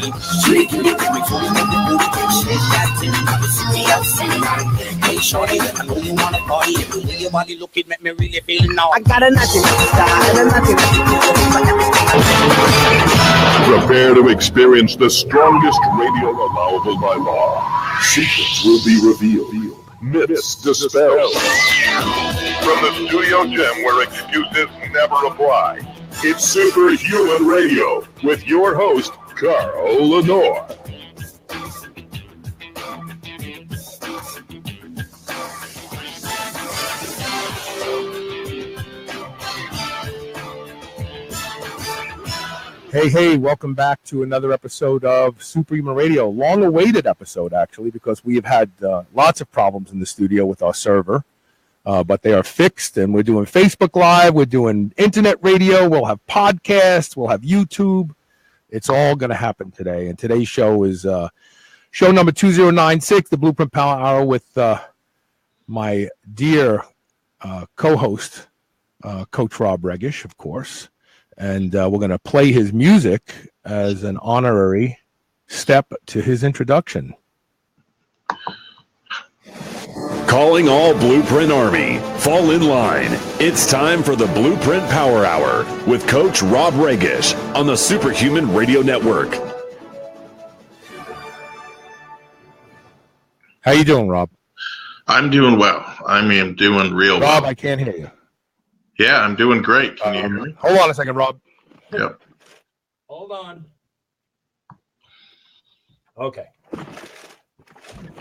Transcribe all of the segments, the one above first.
Hey, shorty, I know you wanna party. The way your body looking make me really feel now. I got a nothing style and a nothing. Prepare to experience the strongest radio allowable by law. Secrets will be revealed. Myths dispelled. From the studio gym where excuses never apply, it's Superhuman Radio with your host, Carl Lenore. Hey, welcome back to another episode of Superhuman Radio. Long-awaited episode, actually, because we have had lots of problems in the studio with our server, but they are fixed, and we're doing Facebook Live, we're doing internet radio, we'll have podcasts, we'll have YouTube. It's all going to happen today, and today's show is show number 2096, the BluePrint Power Hour, with my dear co-host, Coach Rob Regish, of course. And we're going to play his music as an honorary step to his introduction. Calling all Blueprint Army. Fall in line. It's time for the Blueprint Power Hour with Coach Rob Regish on the Superhuman Radio Network. How you doing, Rob? I'm doing well. I mean, doing real well. Rob, I can't hear you. Yeah, I'm doing great. Can you hear me? Hold on a second, Rob. Yep. Hold on. Okay.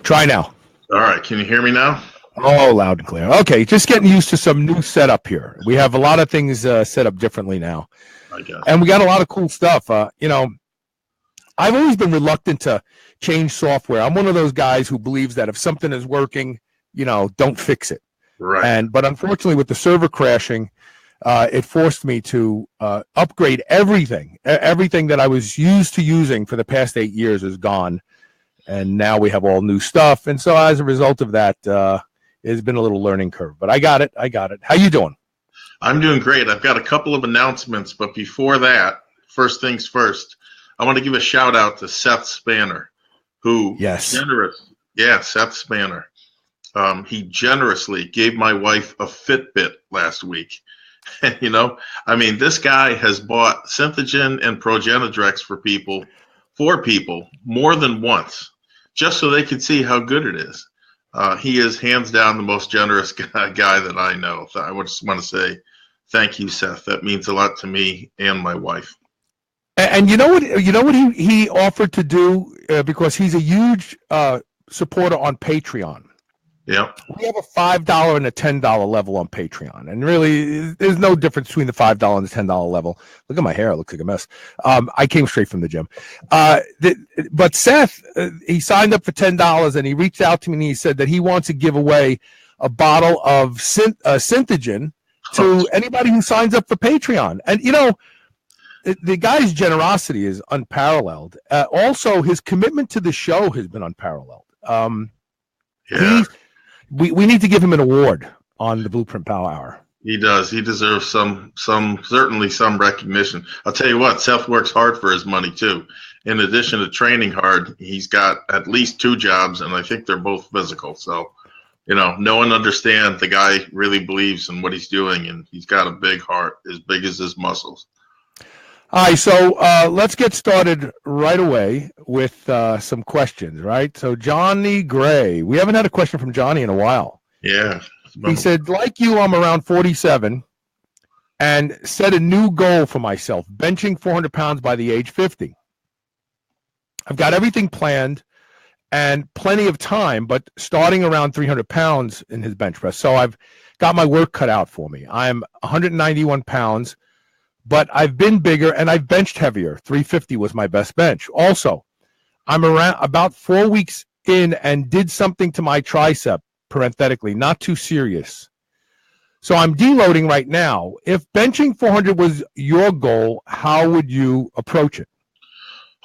Try now. All right. Can you hear me now? Oh, loud and clear. Okay, just getting used to some new setup here. We have a lot of things set up differently now. I guess. And we got a lot of cool stuff. You know, I've always been reluctant to change software. I'm one of those guys who believes that if something is working, you know, don't fix it. Right. But unfortunately, with the server crashing, it forced me to upgrade everything. Everything that I was used to using for the past 8 years is gone, and now we have all new stuff. And so, as a result of that, it's been a little learning curve. But I got it. How you doing? I'm doing great. I've got a couple of announcements, but before that, first things first, I want to give a shout out to Seth Spanner, who Seth Spanner. He generously gave my wife a Fitbit last week. You know, I mean, this guy has bought Synthogen and Progenadrex for people more than once, just so they could see how good it is. He is hands down the most generous guy that I know. So I would just want to say thank you, Seth. That means a lot to me and my wife. And you know what he offered to do, because he's a huge supporter on Patreon. Yeah, we have a $5 and a $10 level on Patreon, and really, there's no difference between the $5 and the $10 level. Look at my hair; it looks like a mess. I came straight from the gym. But Seth, he signed up for $10, and he reached out to me and he said that he wants to give away a bottle of Synthogen to anybody who signs up for Patreon. And you know, the guy's generosity is unparalleled. Also, his commitment to the show has been unparalleled. Yeah. We need to give him an award on the Blueprint Power Hour. He does. He deserves certainly some recognition. I'll tell you what, Seth works hard for his money too. In addition to training hard, he's got at least 2 jobs, and I think they're both physical. So, you know, no one understands. The guy really believes in what he's doing, and he's got a big heart, as big as his muscles. All right, so let's get started right away with some questions, right? So Johnny Gray, we haven't had a question from Johnny in a while. Yeah. He said, like you, I'm around 47 and set a new goal for myself, benching 400 pounds by the age 50. I've got everything planned and plenty of time, but starting around 300 pounds in his bench press. So I've got my work cut out for me. I'm 191 pounds. But I've been bigger and I've benched heavier. 350 was my best bench. Also, I'm around about 4 weeks in and did something to my tricep, parenthetically, not too serious. So I'm deloading right now. If benching 400 was your goal, how would you approach it?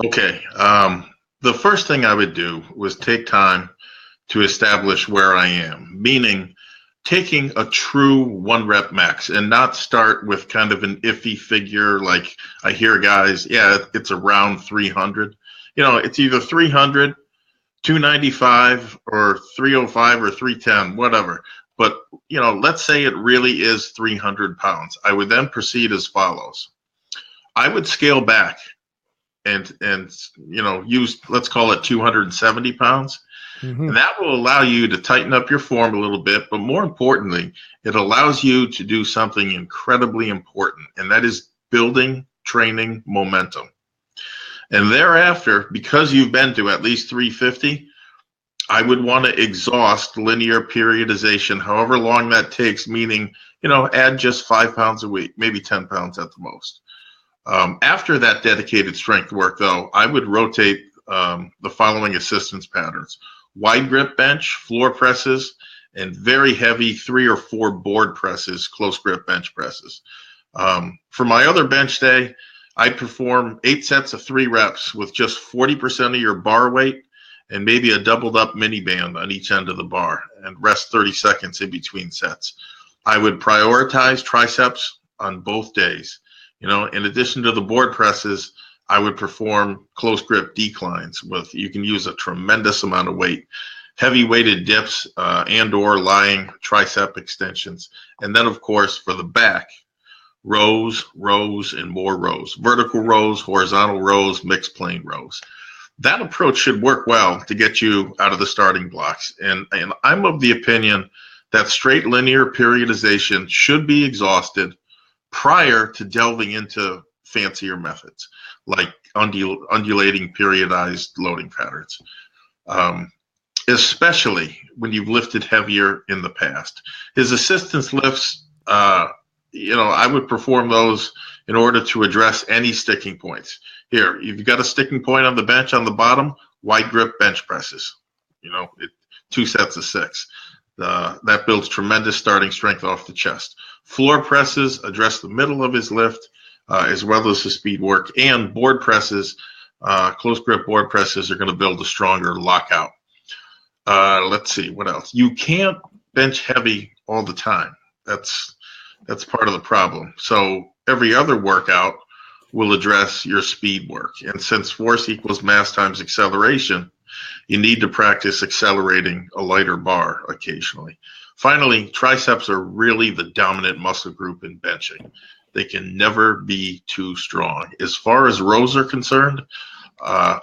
Okay. The first thing I would do was take time to establish where I am, meaning taking a true 1 rep max and not start with kind of an iffy figure. Like I hear guys, yeah, it's around 300. it's either 300, 295, or 305 or 310, whatever. But, let's say it really is 300 pounds. I would then proceed as follows. I would scale back and use, let's call it 270 pounds. Mm-hmm. And that will allow you to tighten up your form a little bit. But more importantly, it allows you to do something incredibly important, and that is building training momentum. And thereafter, because you've been to at least 350, I would want to exhaust linear periodization, however long that takes, meaning, add just 5 pounds a week, maybe 10 pounds at the most. After that dedicated strength work, though, I would rotate the following assistance patterns: wide grip bench, floor presses, and very heavy 3 or 4 board presses, close grip bench presses. For my other bench day, I perform 8 sets of 3 reps with just 40% of your bar weight and maybe a doubled up mini band on each end of the bar, and rest 30 seconds in between sets. I would prioritize triceps on both days. In addition to the board presses, I would perform close grip declines you can use a tremendous amount of weight, heavy weighted dips and or lying tricep extensions. And then, of course, for the back, rows, and more rows, vertical rows, horizontal rows, mixed plane rows. That approach should work well to get you out of the starting blocks. And I'm of the opinion that straight linear periodization should be exhausted prior to delving into fancier methods like undulating periodized loading patterns, especially when you've lifted heavier in the past. His assistance lifts, I would perform those in order to address any sticking points. Here, you've got a sticking point on the bench on the bottom, wide grip bench presses, 2 sets of 6. That builds tremendous starting strength off the chest. Floor presses address the middle of his lift, as well as the speed work, and board presses, close grip board presses are going to build a stronger lockout. Let's see, what else? You can't bench heavy all the time. That's part of the problem. So every other workout will address your speed work. And since force equals mass times acceleration, you need to practice accelerating a lighter bar occasionally. Finally, triceps are really the dominant muscle group in benching. They can never be too strong. As far as rows are concerned, I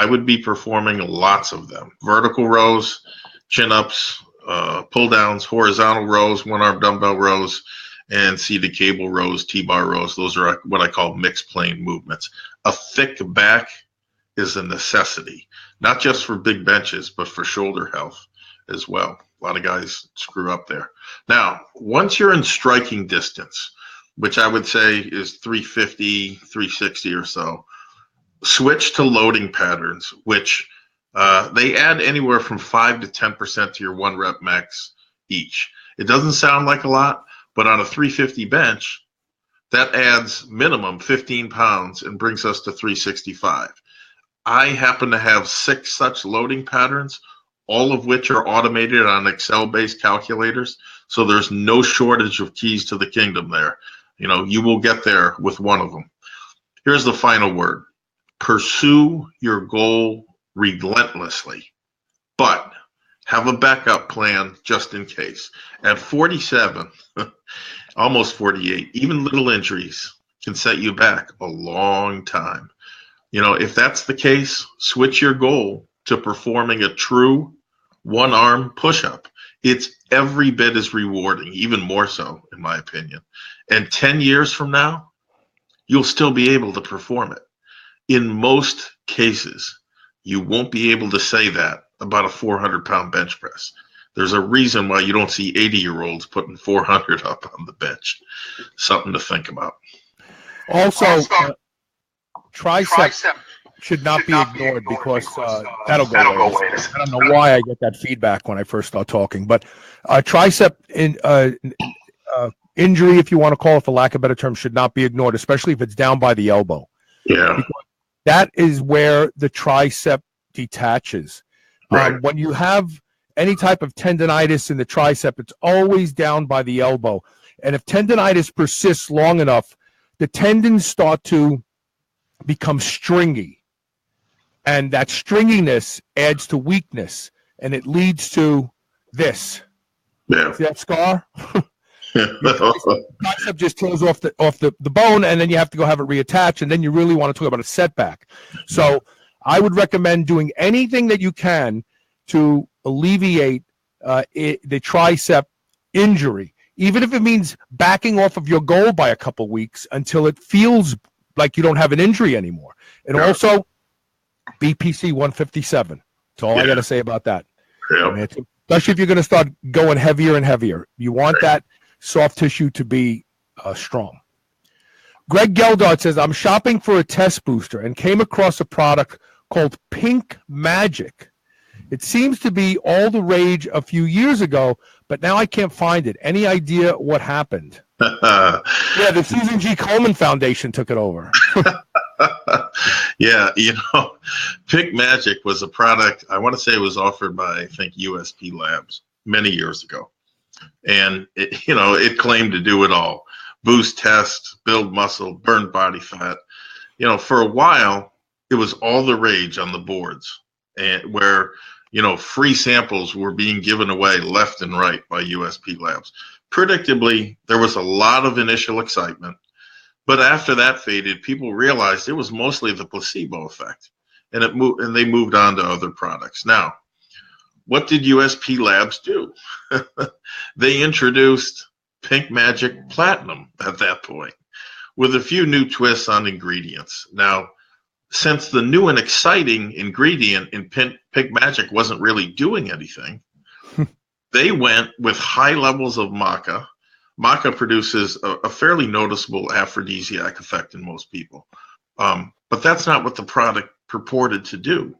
would be performing lots of them. Vertical rows, chin-ups, pull-downs, horizontal rows, one-arm dumbbell rows, and seated cable rows, T-bar rows. Those are what I call mixed plane movements. A thick back is a necessity, not just for big benches, but for shoulder health as well. A lot of guys screw up there. Now, once you're in striking distance, which I would say is 350, 360 or so, switch to loading patterns, which they add anywhere from 5 to 10% to your 1 rep max each. It doesn't sound like a lot, but on a 350 bench, that adds minimum 15 pounds and brings us to 365. I happen to have 6 such loading patterns, all of which are automated on Excel-based calculators. So there's no shortage of keys to the kingdom there. You will get there with one of them. Here's the final word. Pursue your goal relentlessly, but have a backup plan just in case. At 47, almost 48, even little injuries can set you back a long time. If that's the case, switch your goal to performing a true one-arm push-up. It's every bit as rewarding, even more so, in my opinion. And 10 years from now, you'll still be able to perform it. In most cases, you won't be able to say that about a 400-pound bench press. There's a reason why you don't see 80-year-olds putting 400 up on the bench. Something to think about. Also tricep should not be ignored because that'll go away. I don't know why I get that feedback when I first start talking, but tricep injury, if you want to call it for lack of a better term, should not be ignored, especially if it's down by the elbow. Yeah. Because that is where the tricep detaches. Right. When you have any type of tendonitis in the tricep, it's always down by the elbow. And if tendonitis persists long enough, the tendons start to become stringy. And that stringiness adds to weakness, and it leads to this. Yeah. See that scar? Your bicep just tears off the bone, and then you have to go have it reattached, and then you really want to talk about a setback. So I would recommend doing anything that you can to alleviate the tricep injury, even if it means backing off of your goal by a couple weeks until it feels like you don't have an injury anymore. And also BPC 157. That's all I got to say about that. I mean, especially if you're going to start going heavier and heavier. You want that soft tissue to be strong. Greg Geldart says, I'm shopping for a test booster and came across a product called Pink Magic. It seems to be all the rage a few years ago, but now I can't find it. Any idea what happened? Yeah, the Susan G. Komen Foundation took it over. Yeah, Pink Magic was a product, I want to say it was offered by, I think, USP Labs many years ago. And, it claimed to do it all. Boost test, build muscle, burn body fat. For a while, it was all the rage on the boards, and where, free samples were being given away left and right by USP Labs. Predictably, there was a lot of initial excitement. But after that faded, people realized it was mostly the placebo effect, and they moved on to other products. Now, what did USP Labs do? They introduced Pink Magic Platinum at that point, with a few new twists on ingredients. Now, since the new and exciting ingredient in Pink Magic wasn't really doing anything, they went with high levels of maca. Maca produces a fairly noticeable aphrodisiac effect in most people. But that's not what the product purported to do.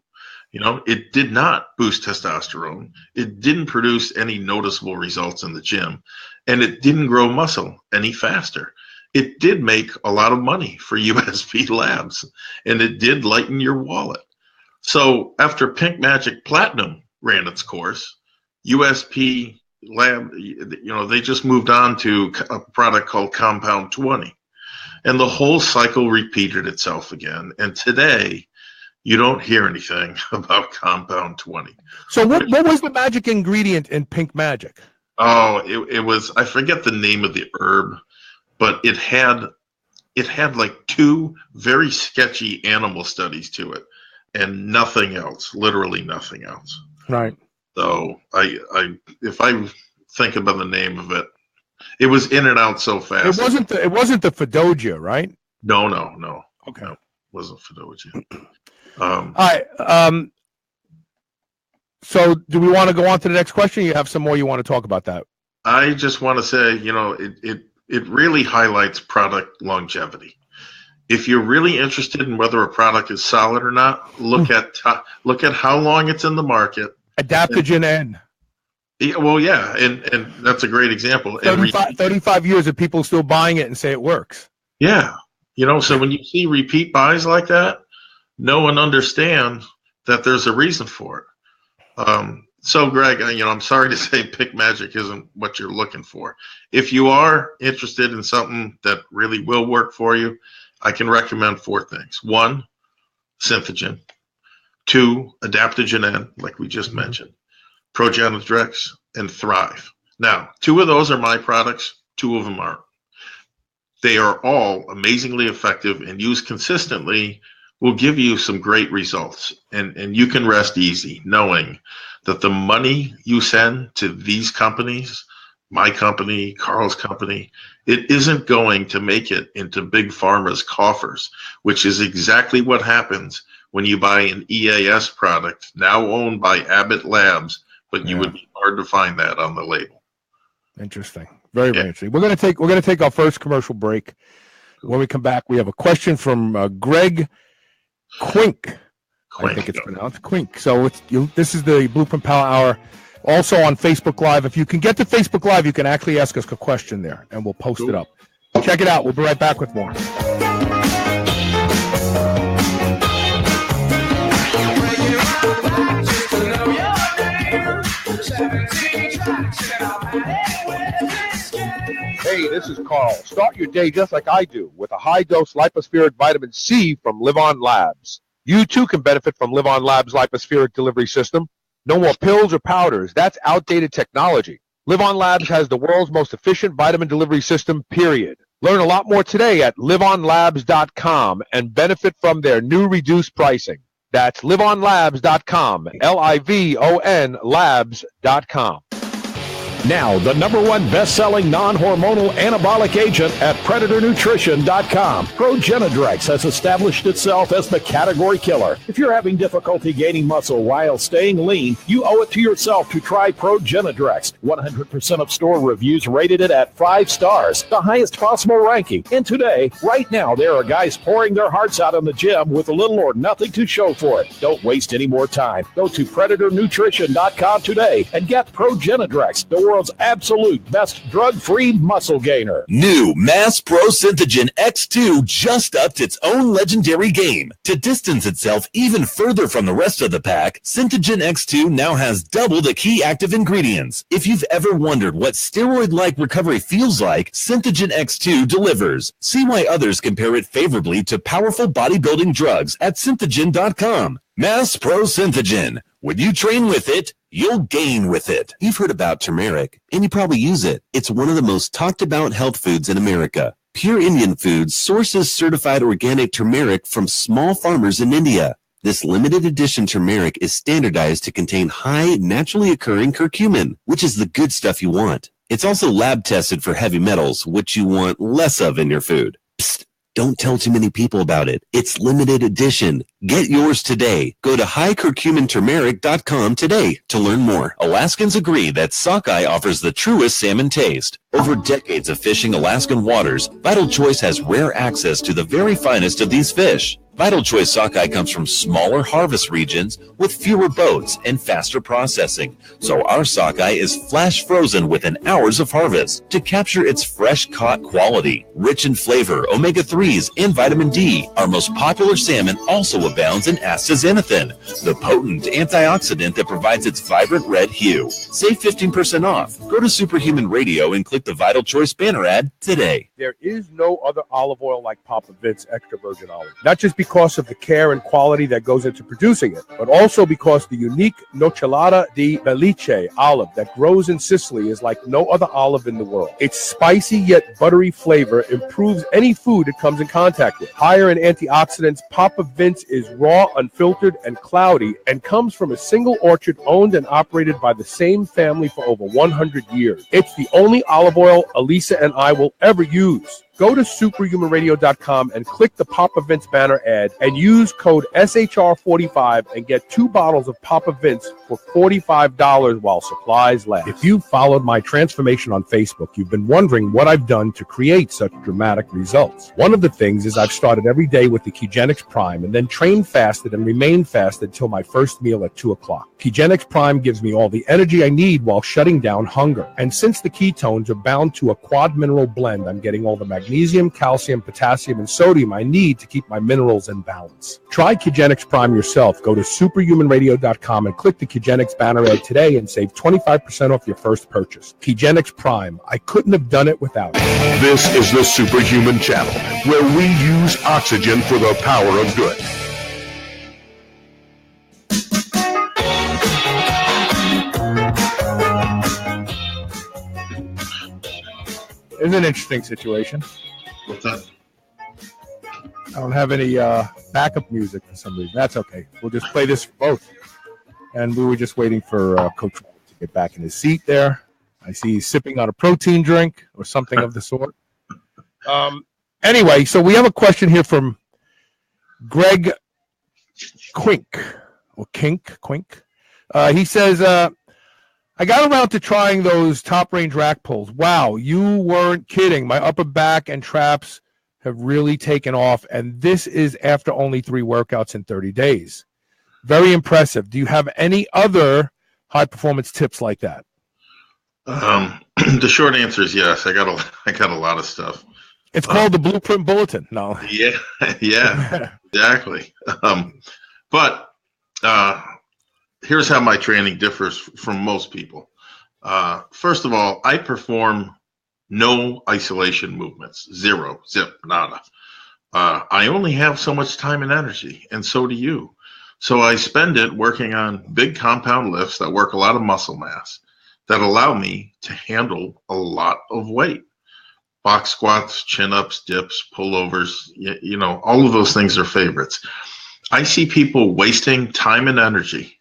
It did not boost testosterone. It didn't produce any noticeable results in the gym. And it didn't grow muscle any faster. It did make a lot of money for USP Labs. And it did lighten your wallet. So after Pink Magic Platinum ran its course, USP Lab, they just moved on to a product called Compound 20, and the whole cycle repeated itself again. And today, you don't hear anything about Compound 20. So what was the magic ingredient in Pink Magic? Oh, it was, I forget the name of the herb, but it had like 2 very sketchy animal studies to it, and nothing else, literally nothing else. Right. So if I think about the name of it, it was in and out so fast. It wasn't the Fedogia, right? No. Okay. No, it wasn't Fedogia. All right. So do we want to go on to the next question? You have some more you want to talk about that? I just want to say, it really highlights product longevity. If you're really interested in whether a product is solid or not, look at how long it's in the market. Adaptogen N. Well, yeah, and that's a great example. 35 years of people still buying it and say it works. Yeah. So when you see repeat buys like that, know and understand that there's a reason for it. So, Greg, I'm sorry to say Pink Magic isn't what you're looking for. If you are interested in something that really will work for you, I can recommend 4 things. 1, Synthogen. 2, Adaptogen N, like we just mentioned. Progenitrex, and Thrive. Now, 2 of those are my products. 2 of them aren't. They are all amazingly effective, and used consistently will give you some great results. And you can rest easy knowing that the money you send to these companies, my company, Carl's company, it isn't going to make it into Big Pharma's coffers, which is exactly what happens when you buy an EAS product now owned by Abbott Labs, but you would be hard to find that on the label. Interesting. Very interesting. We're gonna take our first commercial break. When we come back, we have a question from Greg Quink. I think it's pronounced Quink. So this is the Blueprint Power Hour. Also on Facebook Live. If you can get to Facebook Live, you can actually ask us a question there, and we'll post it up. Check it out. We'll be right back with more. Hey, this is Carl. Start your day just like I do with a high-dose lipospheric vitamin C from Live On Labs. You too can benefit from Live On Labs' lipospheric delivery system. No more pills or powders. That's outdated technology. Live On Labs has the world's most efficient vitamin delivery system, period. Learn a lot more today at liveonlabs.com and benefit from their new reduced pricing. That's liveonlabs.com, Livon labs.com. Now, the #1 best-selling non-hormonal anabolic agent at PredatorNutrition.com. Progenadrex has established itself as the category killer. If you're having difficulty gaining muscle while staying lean, you owe it to yourself to try Progenadrex. 100% of store reviews rated it at 5 stars, the highest possible ranking. And today, right now, there are guys pouring their hearts out in the gym with little or nothing to show for it. Don't waste any more time. Go to PredatorNutrition.com today and get Progenadrex, the world's absolute best drug-free muscle gainer. New Mass Pro Synthogen X2 just upped its own legendary game. To distance itself even further from the rest of the pack, Synthogen X2 now has double the key active ingredients. If you've ever wondered what steroid-like recovery feels like, Synthogen X2 delivers. See why others compare it favorably to powerful bodybuilding drugs at Synthogen.com. Mass Pro Synthogen. When you train with it, you'll gain with it. You've heard about turmeric, and you probably use it. It's one of the most talked about health foods in America. Pure Indian Foods sources certified organic turmeric from small farmers in India. This limited edition turmeric is standardized to contain high, naturally occurring curcumin, which is the good stuff you want. It's also lab tested for heavy metals, which you want less of in your food. Psst. Don't tell too many people about it. It's limited edition. Get yours today. Go to highcurcuminturmeric.com today to learn more. Alaskans agree that sockeye offers the truest salmon taste. Over decades of fishing Alaskan waters, Vital Choice has rare access to the very finest of these fish. Vital Choice sockeye comes from smaller harvest regions with fewer boats and faster processing, so our sockeye is flash frozen within hours of harvest to capture its fresh caught quality. Rich in flavor, omega-3s, and vitamin D, our most popular salmon also abounds in astaxanthin, the potent antioxidant that provides its vibrant red hue. Save 15% off. Go to Superhuman Radio and click the Vital Choice banner ad today. There is no other olive oil like Papa Vince extra virgin olive. Not just because of the care and quality that goes into producing it, but also because the unique Nocellara di Belice olive that grows in Sicily is like no other olive in the world. Its spicy yet buttery flavor improves any food it comes in contact with. Higher in antioxidants, Papa Vince is raw, unfiltered, and cloudy, and comes from a single orchard owned and operated by the same family for over 100 years. It's the only olive oil Elisa and I will ever use. Go to superhumanradio.com and click the Papa Vince banner ad and use code SHR45 and get 2 bottles of Papa Vince for $45 while supplies last. If you've followed my transformation on Facebook, you've been wondering what I've done to create such dramatic results. One of the things is I've started every day with the Kegenix Prime and then trained fasted and remained fasted until my first meal at 2 o'clock. Kegenix Prime gives me all the energy I need while shutting down hunger. And since the ketones are bound to a quad mineral blend, I'm getting all the magnesium, calcium, potassium, and sodium I need to keep my minerals in balance. Try Kegenix Prime yourself. Go to superhumanradio.com and click the Kegenix banner ad today and save 25% off your first purchase. Kegenix Prime. I couldn't have done it without it. This is the Superhuman Channel, where we use oxygen for the power of good. It's an interesting situation. What's that? I don't have any backup music for some reason. That's okay. We'll just play this for both. And we were just waiting for Coach to get back in his seat there. I see he's sipping on a protein drink or something of the sort. Anyway, so we have a question here from Greg Quink. Or Quink. He says, I got around to trying those top range rack pulls. Wow, you weren't kidding. My upper back and traps have really taken off, and this is after only 3 workouts in 30 days. Very impressive. Do you have any other high performance tips like that? The short answer is yes. I got a lot of stuff. It's called the Blueprint Bulletin. No. Yeah, exactly. But here's how my training differs from most people. First of all, I perform no isolation movements, zero, zip, nada. I only have so much time and energy, and so do you. So I spend it working on big compound lifts that work a lot of muscle mass that allow me to handle a lot of weight. Box squats, chin-ups, dips, pullovers, all of those things are favorites. I see people wasting time and energy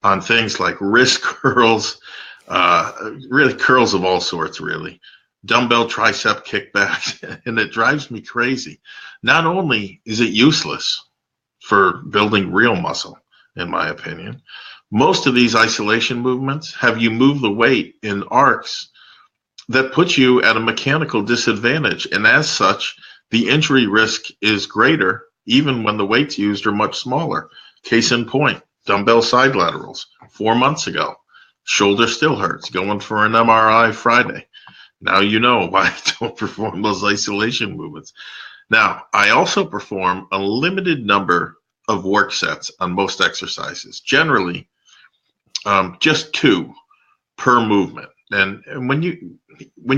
on things like wrist curls, really curls of all sorts, really. Dumbbell tricep kickbacks, and it drives me crazy. Not only is it useless for building real muscle, in my opinion, most of these isolation movements have you move the weight in arcs that puts you at a mechanical disadvantage. And as such, the injury risk is greater even when the weights used are much smaller. Case in point, dumbbell side laterals 4 months ago. Shoulder still hurts, going for an MRI Friday. Now you know why I don't perform those isolation movements. Now, I also perform a limited number of work sets on most exercises, generally just 2 per movement. And when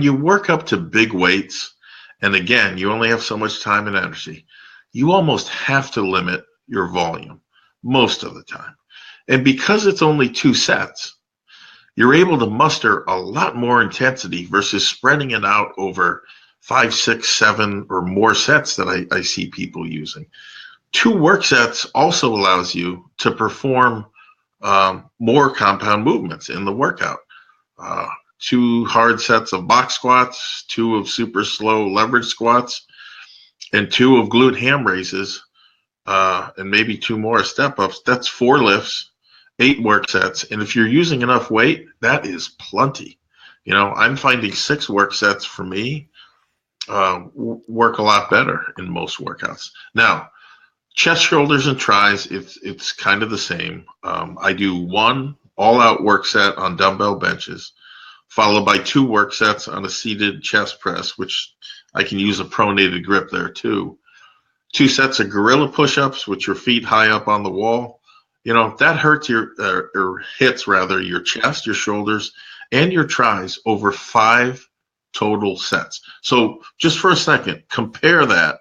you work up to big weights, and again, you only have so much time and energy, you almost have to limit your volume most of the time. And because it's only 2 sets, you're able to muster a lot more intensity versus spreading it out over 5, 6, 7 or more sets that I see people using. 2 work sets also allows you to perform more compound movements in the workout. 2 hard sets of box squats, 2 of super slow leverage squats, and 2 of glute ham raises, and maybe 2 more step-ups. That's 4 lifts, 8 work sets. And if you're using enough weight, that is plenty. I'm finding 6 work sets for me work a lot better in most workouts. Now, chest, shoulders, and tris, it's kind of the same. I do 1 all-out work set on dumbbell benches, followed by 2 work sets on a seated chest press, which I can use a pronated grip there too. 2 sets of gorilla push-ups with your feet high up on the wall. That hurts hits your chest, your shoulders, and your tris over 5 total sets. So just for a second, compare that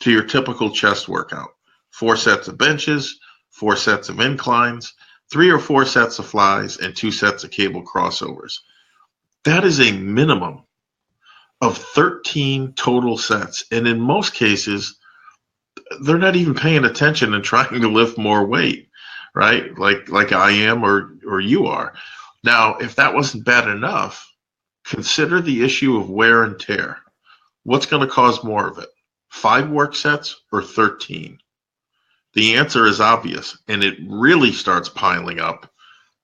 to your typical chest workout. 4 sets of benches, 4 sets of inclines, 3 or 4 sets of flies, and 2 sets of cable crossovers. That is a minimum of 13 total sets. And in most cases, they're not even paying attention and trying to lift more weight, right? Like I am or you are. Now, if that wasn't bad enough, consider the issue of wear and tear. What's going to cause more of it? 5 work sets or 13? The answer is obvious, and it really starts piling up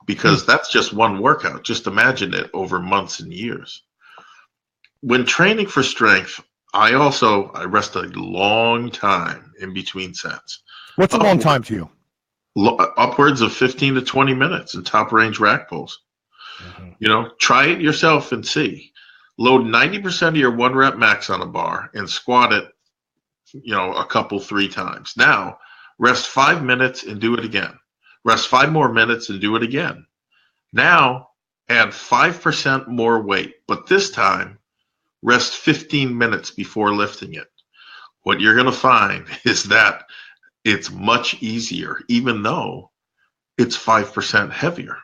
because that's just one workout. Just imagine it over months and years. When training for strength, I rest a long time in between sets. What's a long time to you? Upwards of 15 to 20 minutes in top range rack pulls. Mm-hmm. Try it yourself and see. Load 90% of your 1 rep max on a bar and squat it, a couple, 3 times. Now, rest 5 minutes and do it again. Rest 5 more minutes and do it again. Now, add 5% more weight, but this time, rest 15 minutes before lifting it. What you're going to find is that it's much easier, even though it's 5% heavier.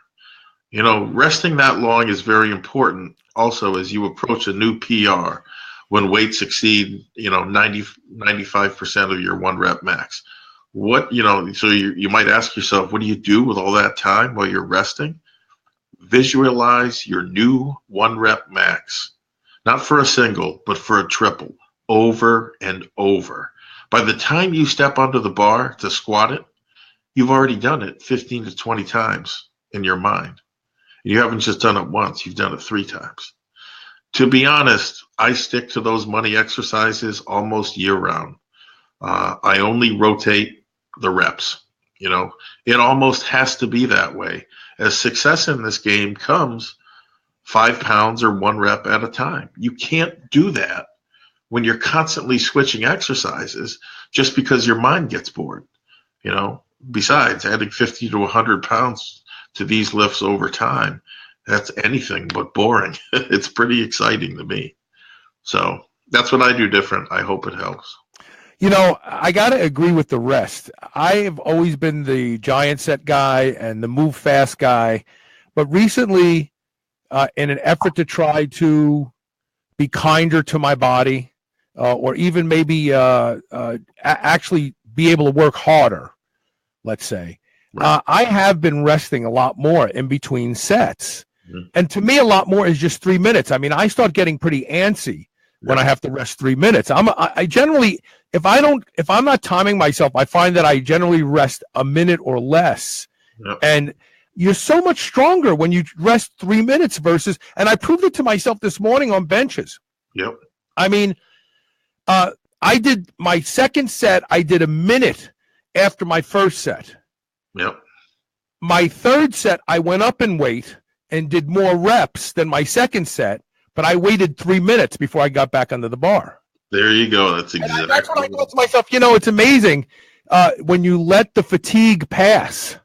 Resting that long is very important also as you approach a new PR when weights exceed, 95% of your 1 rep max. So you might ask yourself, what do you do with all that time while you're resting? Visualize your new 1 rep max, not for a single, but for a triple, over and over. By the time you step onto the bar to squat it, you've already done it 15 to 20 times in your mind. You haven't just done it once, you've done it 3 times. To be honest, I stick to those money exercises almost year round. I only rotate the reps. It almost has to be that way, as success in this game comes 5 pounds or 1 rep at a time. You can't do that when you're constantly switching exercises just because your mind gets bored. Besides, adding 50 to 100 pounds to these lifts over time, that's anything but boring. It's pretty exciting to me. So that's what I do different. I hope it helps. I got to agree with the rest. I have always been the giant set guy and the move fast guy. But recently, in an effort to try to be kinder to my body, or even maybe actually be able to work harder, let's say, I have been resting a lot more in between sets. And to me, a lot more is just 3 minutes. I mean, I start getting pretty antsy when I have to rest 3 minutes. I generally, if I'm not timing myself, I find that I generally rest a minute or less. And you're so much stronger when you rest 3 minutes versus, and I proved it to myself this morning on benches. I mean, I did my second set, I did a minute after my first set. My third set, I went up in weight and did more reps than my second set, but I waited 3 minutes before I got back under the bar. There you go. That's exactly. That's what I thought to myself. It's amazing when you let the fatigue pass.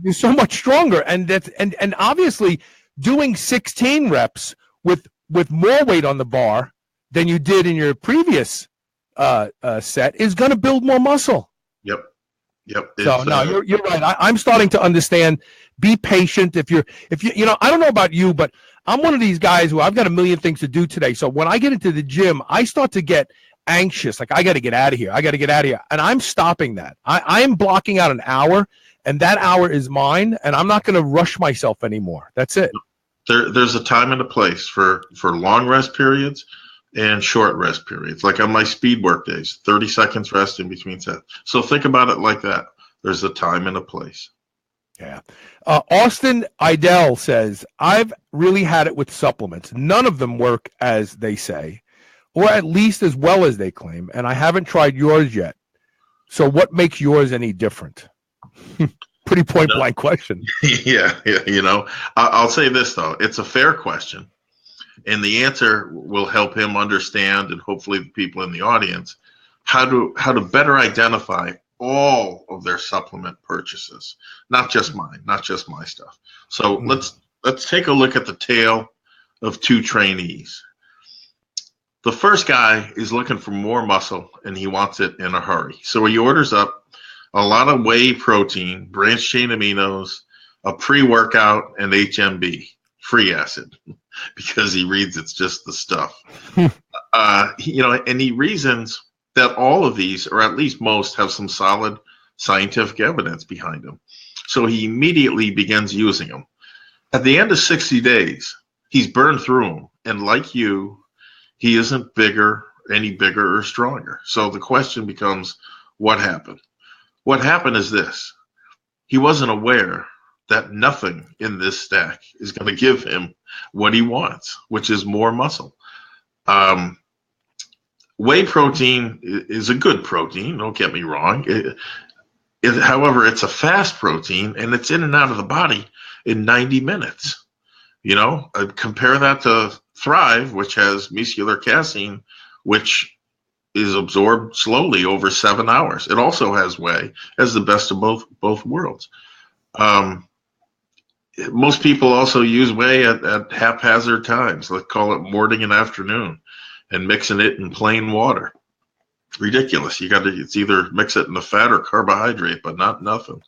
You're so much stronger, and obviously doing 16 reps with more weight on the bar than you did in your previous set is going to build more muscle. So no, you're right. I'm starting to understand. Be patient. If you I don't know about you, but I'm one of these guys who I've got a million things to do today. So when I get into the gym, I start to get anxious. Like I got to get out of here. And I'm stopping that. I am blocking out an hour, and that hour is mine. And I'm not going to rush myself anymore. That's it. There's a time and a place for long rest periods and short rest periods. Like on my speed work days, 30 seconds rest in between sets. So think about it like that. There's a time and a place. Yeah. Austin Idell says, I've really had it with supplements. None of them work as they say, or at least as well as they claim, and I haven't tried yours yet. So what makes yours any different? Pretty point blank question. Yeah. I'll say this, though. It's a fair question. And the answer will help him understand, and hopefully the people in the audience, how to better identify all of their supplement purchases, not just mine, not just my stuff. So let's take a look at the tale of two trainees. The first guy is looking for more muscle, and he wants it in a hurry. So he orders up a lot of whey protein, branched chain aminos, a pre-workout, and HMB, free acid, because he reads it's just the stuff. And he reasons that all of these, or at least most, have some solid scientific evidence behind them. So he immediately begins using them. At the end of 60 days, he's burned through them. And like you, he isn't any bigger or stronger. So the question becomes, what happened? What happened is this. He wasn't aware that nothing in this stack is going to give him what he wants, which is more muscle. Whey protein is a good protein, don't get me wrong. However, it's a fast protein, and it's in and out of the body in 90 minutes. Compare that to Thrive, which has muscular casein, which is absorbed slowly over 7 hours. It also has whey, as the best of both worlds. Most people also use whey at haphazard times. Let's call it morning and afternoon, and mixing it in plain water. Ridiculous. It's either mix it in the fat or carbohydrate, but not nothing.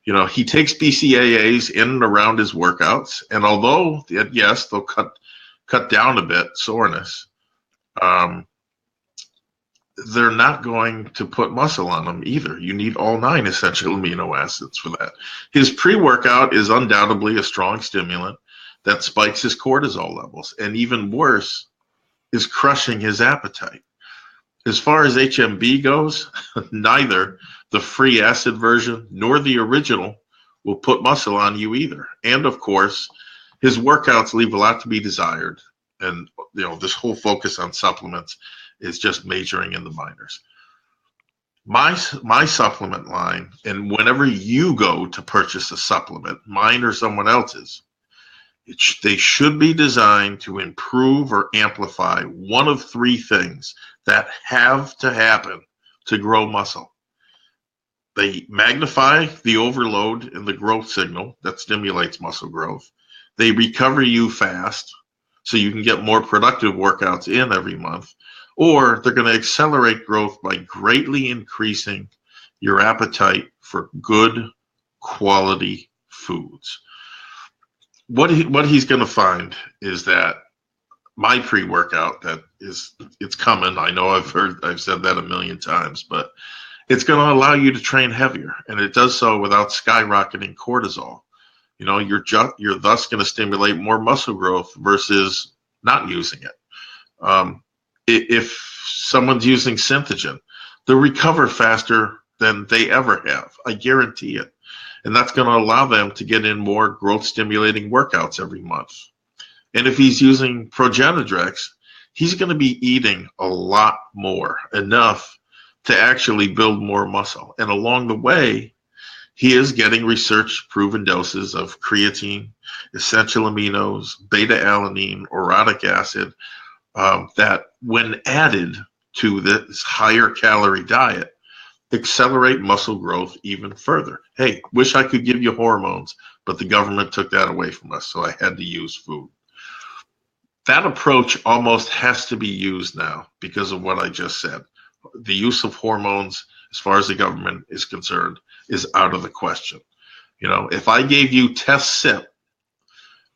He takes BCAAs in and around his workouts, and although yes, they'll cut down a bit soreness, they're not going to put muscle on them either. You need all 9 essential amino acids for that. His pre-workout is undoubtedly a strong stimulant that spikes his cortisol levels, and even worse, is crushing his appetite. As far as HMB goes, neither the free acid version nor the original will put muscle on you either. And of course, his workouts leave a lot to be desired. And this whole focus on supplements is just majoring in the minors. My supplement line, and whenever you go to purchase a supplement, mine or someone else's, they should be designed to improve or amplify one of 3 things that have to happen to grow muscle. They magnify the overload in the growth signal that stimulates muscle growth. They recover you fast so you can get more productive workouts in every month, or they're going to accelerate growth by greatly increasing your appetite for good quality foods. What he's going to find is that my pre-workout it's coming. I know I've said that a million times, but it's going to allow you to train heavier, and it does so without skyrocketing cortisol. You're thus going to stimulate more muscle growth versus not using it. If someone's using Synthogen, they'll recover faster than they ever have. I guarantee it. And that's going to allow them to get in more growth-stimulating workouts every month. And if he's using Progenadrex, he's going to be eating a lot more, enough to actually build more muscle. And along the way, he is getting research-proven doses of creatine, essential aminos, beta-alanine, orotic acid, that when added to this higher calorie diet, accelerate muscle growth even further. Hey, wish I could give you hormones, but the government took that away from us, so I had to use food. That approach almost has to be used now because of what I just said. The use of hormones, as far as the government is concerned, is out of the question. If I gave you test SIP,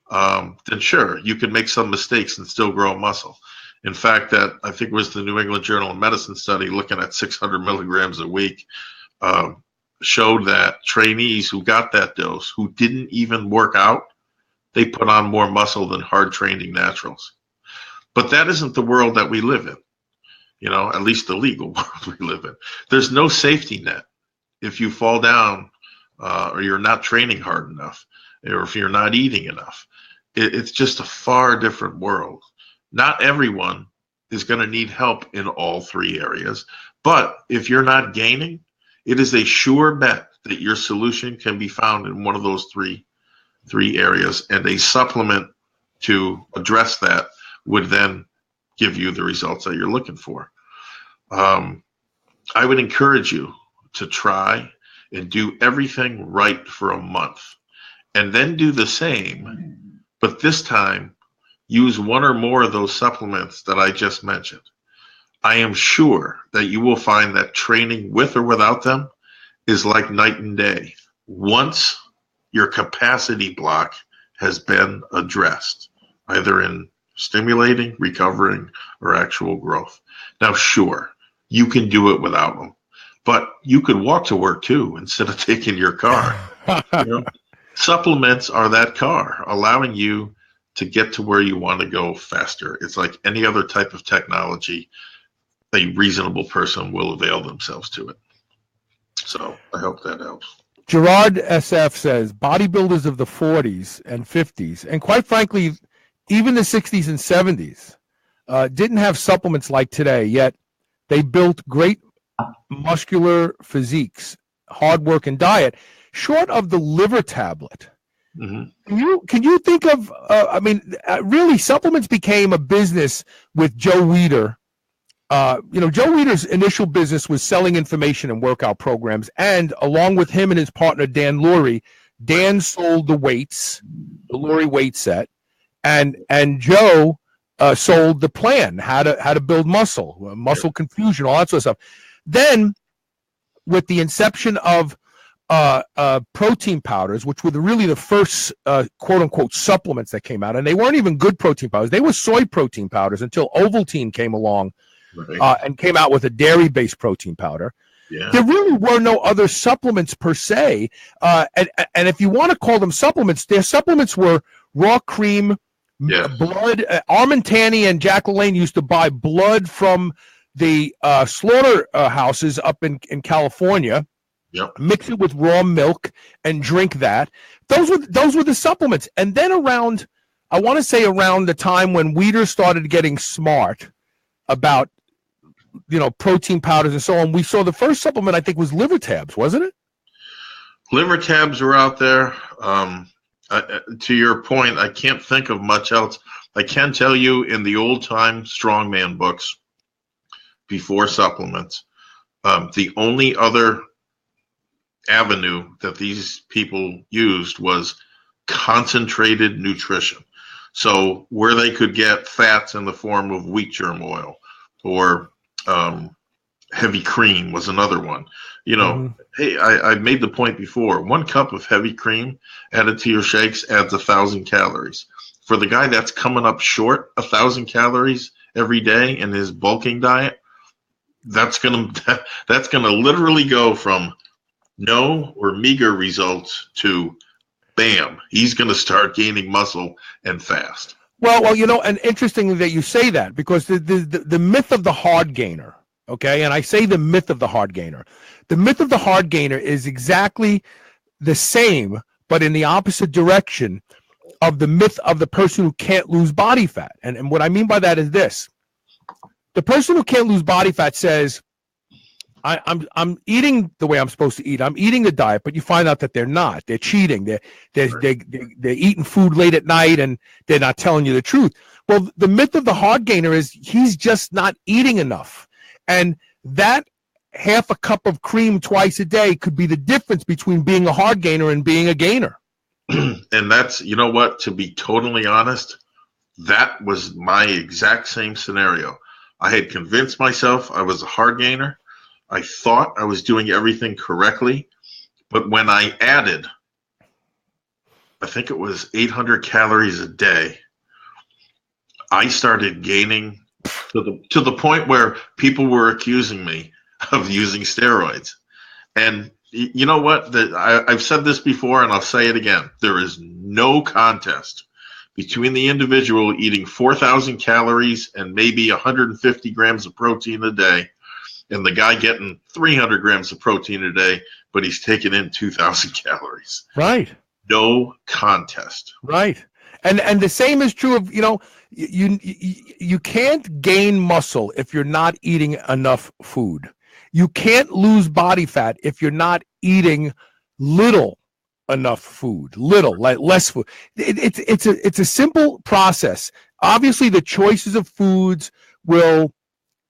then sure, you could make some mistakes and still grow muscle. In fact, that I think was the New England Journal of Medicine study looking at 600 milligrams a week, showed that trainees who got that dose, who didn't even work out, they put on more muscle than hard training naturals. But that isn't the world that we live in, at least the legal world we live in. There's no safety net. If you fall down or you're not training hard enough, or if you're not eating enough, it's just a far different world. Not everyone is going to need help in all three areas, but if you're not gaining, it is a sure bet that your solution can be found in one of those three areas, and a supplement to address that would then give you the results that you're looking for. I would encourage you to try and do everything right for a month, and then do the same, but this time use one or more of those supplements that I just mentioned. I am sure that you will find that training with or without them is like night and day once your capacity block has been addressed, either in stimulating, recovering, or actual growth. Now, sure, you can do it without them, but you could walk to work too instead of taking your car. Supplements are that car, allowing you to get to where you want to go faster. It's like any other type of technology. A reasonable person will avail themselves to it. So I hope that helps. Gerard SF says bodybuilders of the 40s and 50s, and quite frankly, even the 60s and 70s, didn't have supplements like today, yet they built great muscular physiques, hard work, and diet, short of the liver tablet. Mm-hmm. Can you think of, really supplements became a business with Joe Weider. Joe Weider's initial business was selling information and workout programs, and along with him and his partner, Dan Lurie, Dan sold the weights, the Lurie weight set, and Joe sold the plan, how to build muscle confusion, all that sort of stuff. Then, with the inception of protein powders, which were really the first quote unquote supplements that came out, and they weren't even good protein powders. They were soy protein powders until Ovaltine came along, right, and came out with a dairy-based protein powder. Yeah. There really were no other supplements per se, and if you want to call them supplements, their supplements were raw cream, blood. Armentani and Jack LaLanne used to buy blood from the slaughterhouses up in California. Yep. Mix it with raw milk and drink that. Those were the supplements. And then around the time when Weider started getting smart about protein powders and so on, we saw the first supplement, I think, was liver tabs, wasn't it? Liver tabs are out there. To your point, I can't think of much else. I can tell you in the old time strongman books before supplements, the only other avenue that these people used was concentrated nutrition. So where they could get fats in the form of wheat germ oil or heavy cream was another one. You know, hey, I made the point before. 1 cup of heavy cream added to your shakes adds 1,000 calories. For the guy that's coming up short 1,000 calories every day in his bulking diet, that's gonna literally go from no or meager results to bam, he's gonna start gaining muscle and fast. Well, you know, and interesting that you say that, because the myth of the hard gainer. Okay, and I say the myth of the hard gainer. The myth of the hard gainer is exactly the same, but in the opposite direction of the myth of the person who can't lose body fat. And what I mean by that is this. The person who can't lose body fat says, I'm eating the way I'm supposed to eat. I'm eating the diet, but you find out that they're not. They're cheating. They're eating food late at night, and they're not telling you the truth. Well, the myth of the hard gainer is he's just not eating enough. And that half a cup of cream twice a day could be the difference between being a hard gainer and being a gainer. And that's, you know what, to be totally honest, that was my exact same scenario. I had convinced myself I was a hard gainer. I thought I was doing everything correctly. But when I added, I think it was 800 calories a day, I started gaining to the point where people were accusing me of using steroids. And you know what? I've said this before, and I'll say it again. There is no contest between the individual eating 4,000 calories and maybe 150 grams of protein a day and the guy getting 300 grams of protein a day, but he's taking in 2,000 calories. Right. No contest. Right. And the same is true of, you know, you can't gain muscle if you're not eating enough food. You can't lose body fat if you're not eating enough food, like less food. It's a simple process. Obviously, the choices of foods will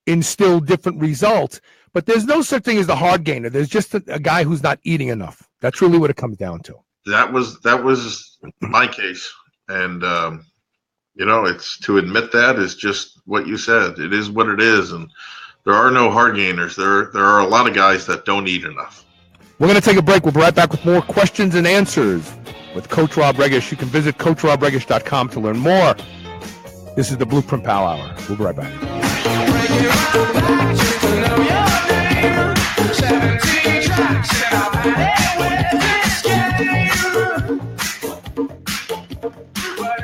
instill different results, but there's no such thing as the hard gainer. There's just a guy who's not eating enough. That's really what it comes down to. That was my case. And, you know, it's to admit that is just what you said. It is what it is. And there are no hard gainers. There are a lot of guys that don't eat enough. We're going to take a break. We'll be right back with more questions and answers with Coach Rob Regish. You can visit CoachRobRegish.com to learn more. This is the Blueprint Power Hour. We'll be right back.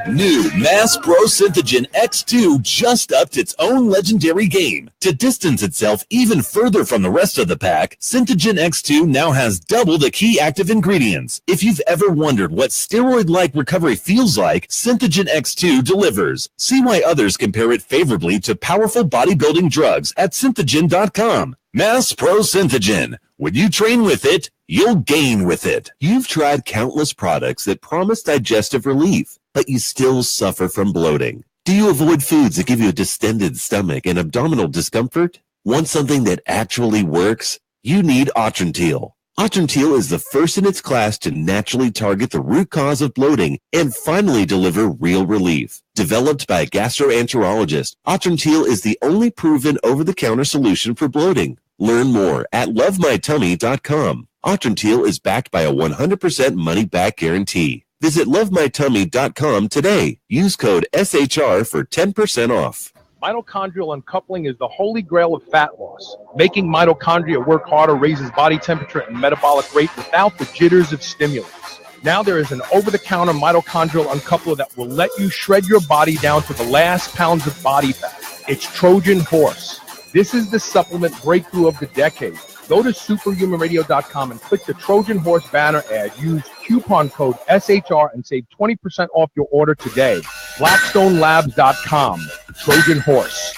New Mass Pro Synthogen X2 just upped its own legendary game. To distance itself even further from the rest of the pack, Synthogen X2 now has double the key active ingredients. If you've ever wondered what steroid-like recovery feels like, Synthogen X2 delivers. See why others compare it favorably to powerful bodybuilding drugs at Synthogen.com. Mass Pro Synthogen. When you train with it, you'll gain with it. You've tried countless products that promise digestive relief, but you still suffer from bloating. Do you avoid foods that give you a distended stomach and abdominal discomfort? Want something that actually works? You need Atrantil. Atrantil is the first in its class to naturally target the root cause of bloating and finally deliver real relief. Developed by a gastroenterologist, Atrantil is the only proven over-the-counter solution for bloating. Learn more at lovemytummy.com. Atrantil is backed by a 100% money-back guarantee. Visit lovemytummy.com today. Use code SHR for 10% off. Mitochondrial uncoupling is the holy grail of fat loss. Making mitochondria work harder raises body temperature and metabolic rate without the jitters of stimulants. Now there is an over-the-counter mitochondrial uncoupler that will let you shred your body down to the last pounds of body fat. It's Trojan Horse. This is the supplement breakthrough of the decade. Go to superhumanradio.com and click the Trojan Horse banner ad. Use coupon code SHR and save 20% off your order today. BlackstoneLabs.com. Trojan Horse.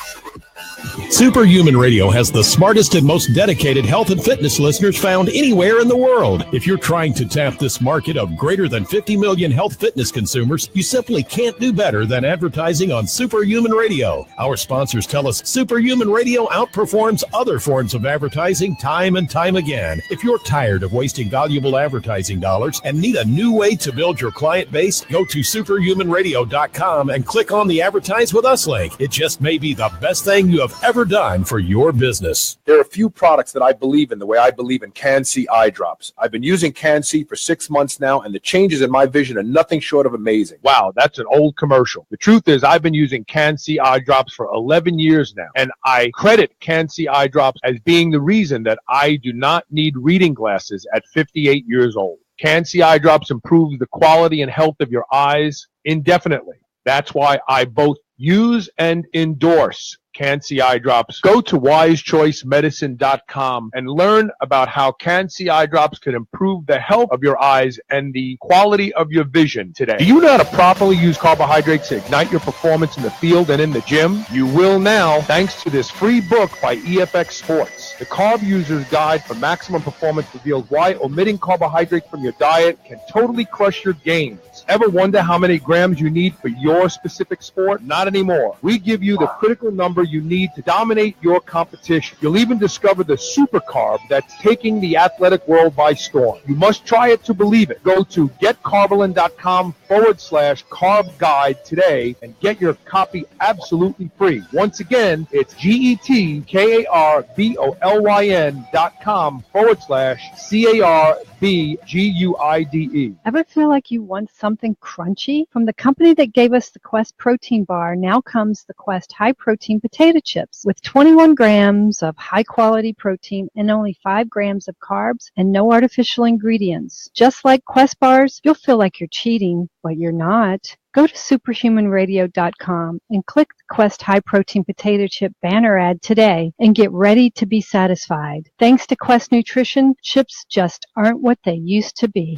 Superhuman Radio has the smartest and most dedicated health and fitness listeners found anywhere in the world. If you're trying to tap this market of greater than 50 million health fitness consumers, you simply can't do better than advertising on Superhuman Radio. Our sponsors tell us Superhuman Radio outperforms other forms of advertising time and time again. If you're tired of wasting valuable advertising dollars and need a new way to build your client base, go to superhumanradio.com and click on the Advertise With Us link. It just may be the best thing you have have ever done for your business. There are a few products that I believe in the way I believe in Can-C eye drops. I've been using Can-C for 6 months now, and the changes in my vision are nothing short of amazing. Wow, that's an old commercial. The truth is, I've been using Can-C eye drops for 11 years now, and I credit Can-C eye drops as being the reason that I do not need reading glasses at 58 years old. Can-C eye drops improve the quality and health of your eyes indefinitely. That's why I both use and endorse Can-C eye drops. Go to wisechoicemedicine.com and learn about how Can-C eye drops can improve the health of your eyes and the quality of your vision today. Do you know how to properly use carbohydrates to ignite your performance in the field and in the gym? You will now, thanks to this free book by EFX Sports. The Carb User's Guide for Maximum Performance reveals why omitting carbohydrates from your diet can totally crush your gains. Ever wonder how many grams you need for your specific sport? Not anymore. We give you the critical number you need to dominate your competition. You'll even discover the super carb that's taking the athletic world by storm. You must try it to believe it. Go to getcarbolyn.com/carb guide today and get your copy absolutely free. Once again, it's getkarbolyn.com/CARBGUIDE. Ever feel like you want something crunchy? From the company that gave us the Quest protein bar, now comes the Quest high protein potato chips with 21 grams of high quality protein and only 5 grams of carbs and no artificial ingredients. Just like Quest bars, you'll feel like you're cheating, but you're not. Go to superhumanradio.com and click the Quest High Protein Potato Chip banner ad today and get ready to be satisfied. Thanks to Quest Nutrition, chips just aren't what they used to be.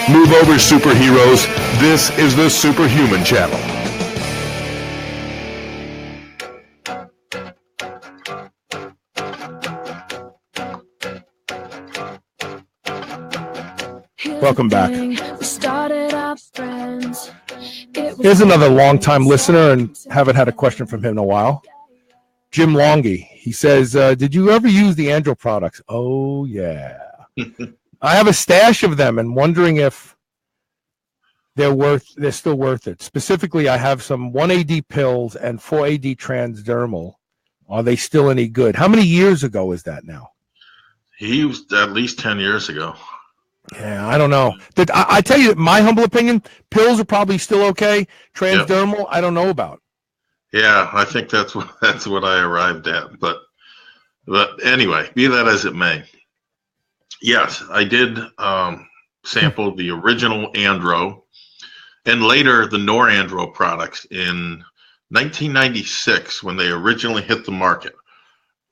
Move over, superheroes. This is the Superhuman Channel. Welcome back. Here's another long-time listener, and haven't had a question from him in a while. Jim Longy. He says, did you ever use the Andro products? Oh, yeah. I have a stash of them and wondering if they're still worth it. Specifically, I have some 1AD pills and 4AD transdermal. Are they still any good? How many years ago is that now? He used at least 10 years ago. Yeah, I don't know. I tell you, my humble opinion, pills are probably still okay. Transdermal, yep. I don't know about. Yeah, I think that's what I arrived at. But anyway, be that as it may. Yes, I did sample the original Andro and later the Norandro products in 1996 when they originally hit the market.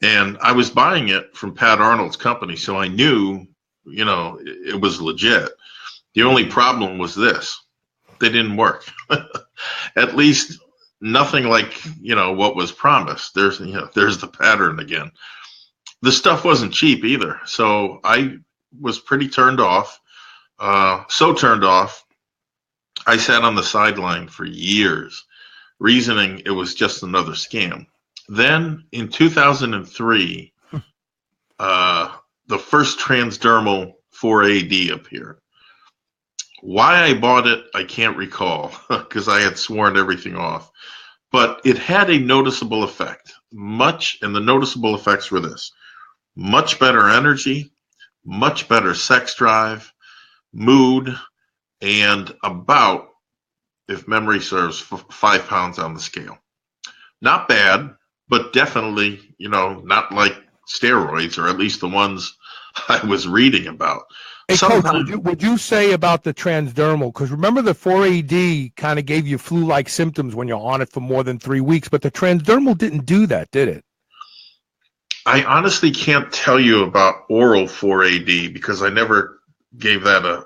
And I was buying it from Pat Arnold's company, so I knew, it was legit. The only problem was this. They didn't work. At least nothing like, what was promised. There's the pattern again. The stuff wasn't cheap either. So I was pretty turned off. So turned off, I sat on the sideline for years, reasoning it was just another scam. Then in 2003, the first transdermal 4AD appeared. Why I bought it, I can't recall because I had sworn everything off. But it had a noticeable effect. And the noticeable effects were this. Much better energy, much better sex drive, mood, and about, if memory serves, 5 pounds on the scale. Not bad, but definitely, not like steroids, or at least the ones I was reading about. Hey, Coach, would you say about the transdermal, because remember the 4AD kind of gave you flu-like symptoms when you're on it for more than 3 weeks, but the transdermal didn't do that, did it? I honestly can't tell you about oral 4AD because I never gave that a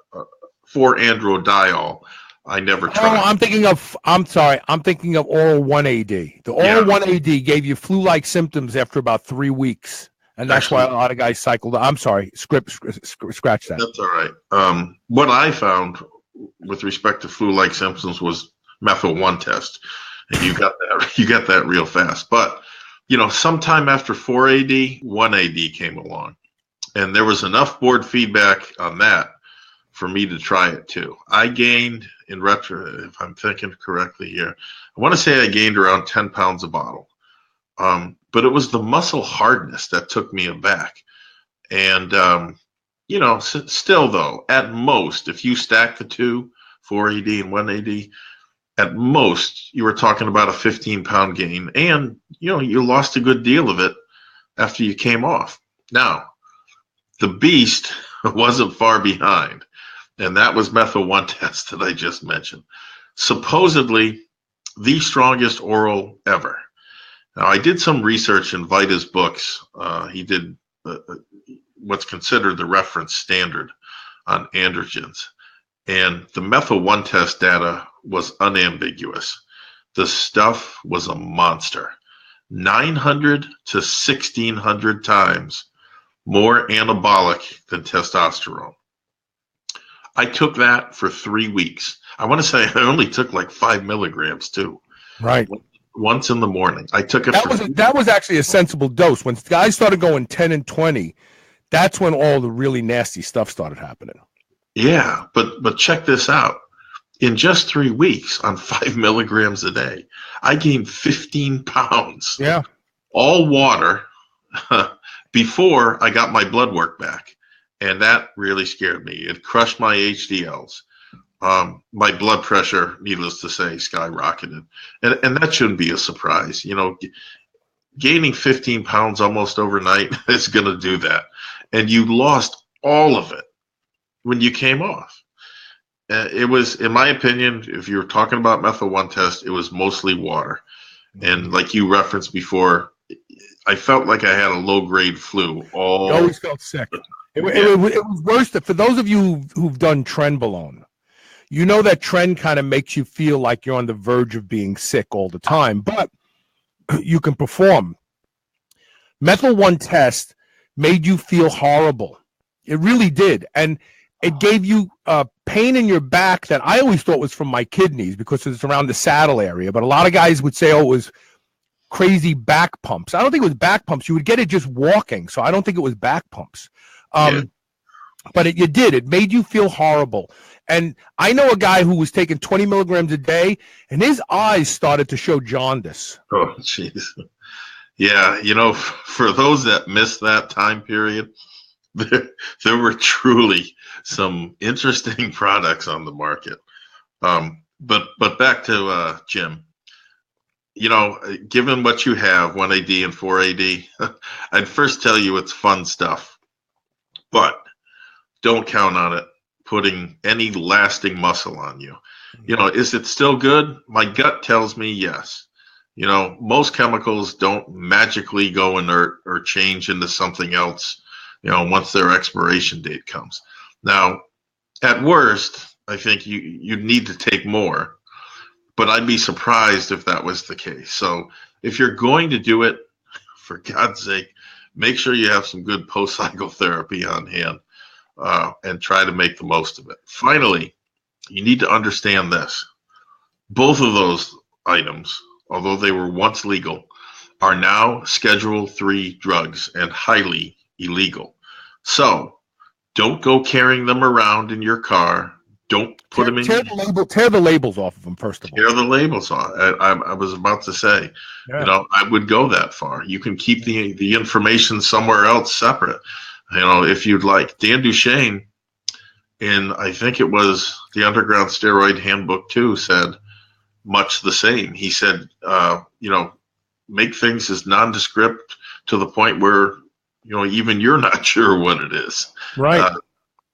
4-androdiol. I never tried. I'm thinking of oral 1AD. The oral 1AD gave you flu-like symptoms after about 3 weeks. And that's why a lot of guys cycled. I'm sorry, scratch that. That's all right. What I found with respect to flu-like symptoms was methyl 1 test. And you got that real fast. But, sometime after 4AD, 1AD came along. And there was enough board feedback on that for me to try it too. I gained, in retro, if I'm thinking correctly here, I want to say I gained around 10 pounds a bottle. But it was the muscle hardness that took me aback. And, still though, at most, if you stack the two, 4AD and 1AD, at most, you were talking about a 15-pound gain. And, you lost a good deal of it after you came off. Now, the beast wasn't far behind. And that was Methyl 1 test that I just mentioned. Supposedly the strongest oral ever. Now, I did some research in Vita's books. He did what's considered the reference standard on androgens. And the Methyl 1 test data was unambiguous. The stuff was a monster. 900 to 1,600 times more anabolic than testosterone. I took that for 3 weeks. I want to say I only took like 5 milligrams too. Right. Once in the morning. I took it. That was actually a sensible dose. When guys started going 10 and 20, that's when all the really nasty stuff started happening. Yeah, but check this out. In just 3 weeks on 5 milligrams a day, I gained 15 pounds. Yeah. All water before I got my blood work back. And that really scared me. It crushed my HDLs. My blood pressure, needless to say, skyrocketed. And that shouldn't be a surprise. Gaining 15 pounds almost overnight is going to do that. And you lost all of it when you came off. It was, in my opinion, if you're talking about Methyl 1 test, it was mostly water. And like you referenced before, I felt like I had a low-grade flu. You always felt sick. It was worse. For those of you who've done Trenbolone, you know that trend kind of makes you feel like you're on the verge of being sick all the time, but you can perform. Methyl 1 test made you feel horrible. It really did. And it gave you pain in your back that I always thought was from my kidneys because it's around the saddle area. But a lot of guys would say, oh, it was crazy back pumps. I don't think it was back pumps. You would get it just walking. So I don't think it was back pumps. But you did. It made you feel horrible. And I know a guy who was taking 20 milligrams a day, and his eyes started to show jaundice. Oh, jeez. Yeah, for those that missed that time period, there were truly some interesting products on the market. But back to Jim. Given what you have, 1AD and 4AD, I'd first tell you it's fun stuff. But don't count on it putting any lasting muscle on you. Is it still good? My gut tells me yes. Most chemicals don't magically go inert or change into something else, once their expiration date comes. Now, at worst, I think you need to take more, but I'd be surprised if that was the case. So if you're going to do it, for God's sake, make sure you have some good post-cycle therapy on hand and try to make the most of it. Finally, you need to understand this. Both of those items, although they were once legal, are now Schedule III drugs and highly illegal. So don't go carrying them around in your car. Don't put them in. Tear the labels off of them, first of all. Tear the labels off. I was about to say, I would go that far. You can keep the information somewhere else separate, if you'd like. Dan Duchesne, I think it was the Underground Steroid Handbook 2, said much the same. He said, make things as nondescript to the point where, even you're not sure what it is. Right.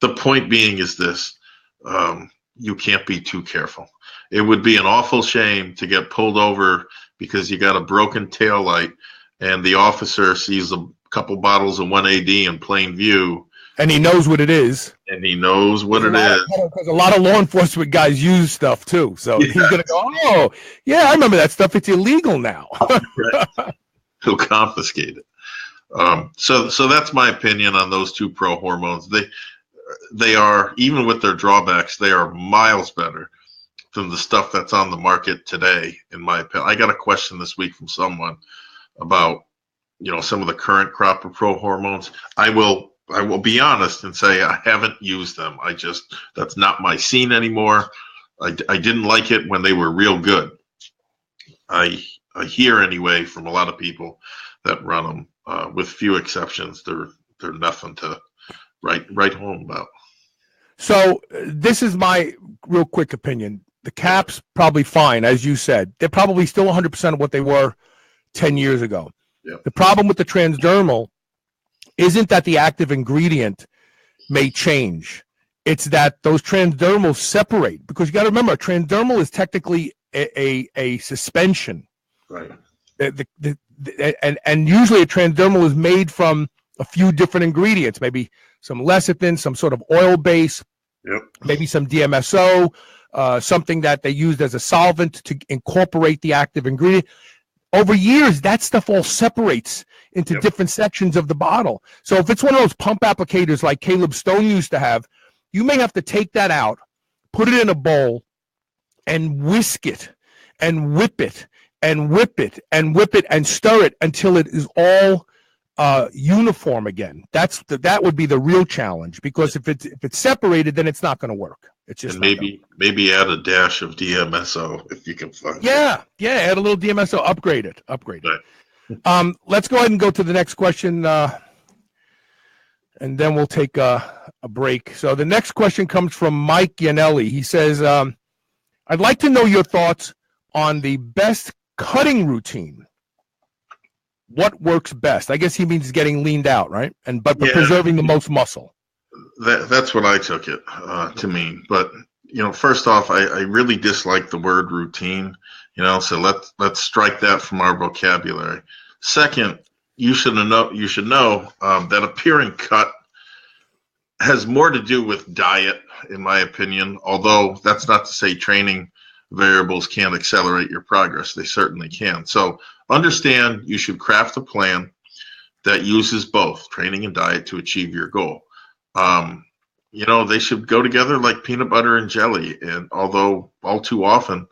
The point being is this. You can't be too careful. It would be an awful shame to get pulled over because you got a broken taillight and the officer sees a couple bottles of 1AD in plain view. And he knows what it is. Because a lot of law enforcement guys use stuff too. So he's going to go, oh, yeah, I remember that stuff. It's illegal now. Right. He'll confiscate it. So that's my opinion on those two pro hormones. They are, even with their drawbacks, they are miles better than the stuff that's on the market today, in my opinion. I got a question this week from someone about, some of the current crop of pro hormones. I will be honest and say I haven't used them. That's not my scene anymore. I didn't like it when they were real good. I I hear anyway from a lot of people that run them, with few exceptions, they're nothing to write home about. So this is my real quick opinion. The cap's probably fine, as you said. They're probably still 100% of what they were 10 years ago. Yeah. The problem with the transdermal isn't that the active ingredient may change. It's that those transdermals separate, because you got to remember, a transdermal is technically a suspension. Right. And usually a transdermal is made from a few different ingredients, maybe some lecithin, some sort of oil base, maybe some DMSO, something that they used as a solvent to incorporate the active ingredient. Over years, that stuff all separates into different sections of the bottle. So if it's one of those pump applicators like Caleb Stone used to have, you may have to take that out, put it in a bowl, and whisk it, and whip it, and whip it, and whip it, and stir it until it is all uniform again. That would be the real challenge, because if it's separated, then it's not going to work. It's just, and maybe add a dash of DMSO if you can find it. Add a little DMSO, upgrade it. Right. Let's go ahead and go to the next question, and then we'll take a break. So the next question comes from Mike Yanelli. He says, I'd like to know your thoughts on the best cutting routine. What works best? I guess he means getting leaned out, right? But preserving the most muscle. That's what I took it to mean. But first off, I really dislike the word routine. So let's strike that from our vocabulary. Second, you should know that appearing cut has more to do with diet, in my opinion. Although that's not to say training variables can't accelerate your progress. They certainly can. So understand you should craft a plan that uses both training and diet to achieve your goal. They should go together like peanut butter and jelly. And although all too often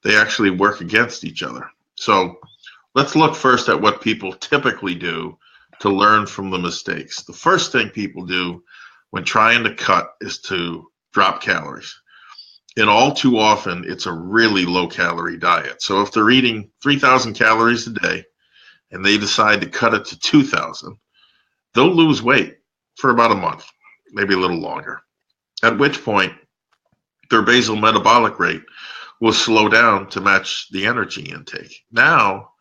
they actually work against each other. So let's look first at what people typically do to learn from the mistakes. The first thing people do when trying to cut is to drop calories. And all too often, it's a really low-calorie diet. So if they're eating 3,000 calories a day and they decide to cut it to 2,000, they'll lose weight for about a month, maybe a little longer, at which point their basal metabolic rate will slow down to match the energy intake. Now,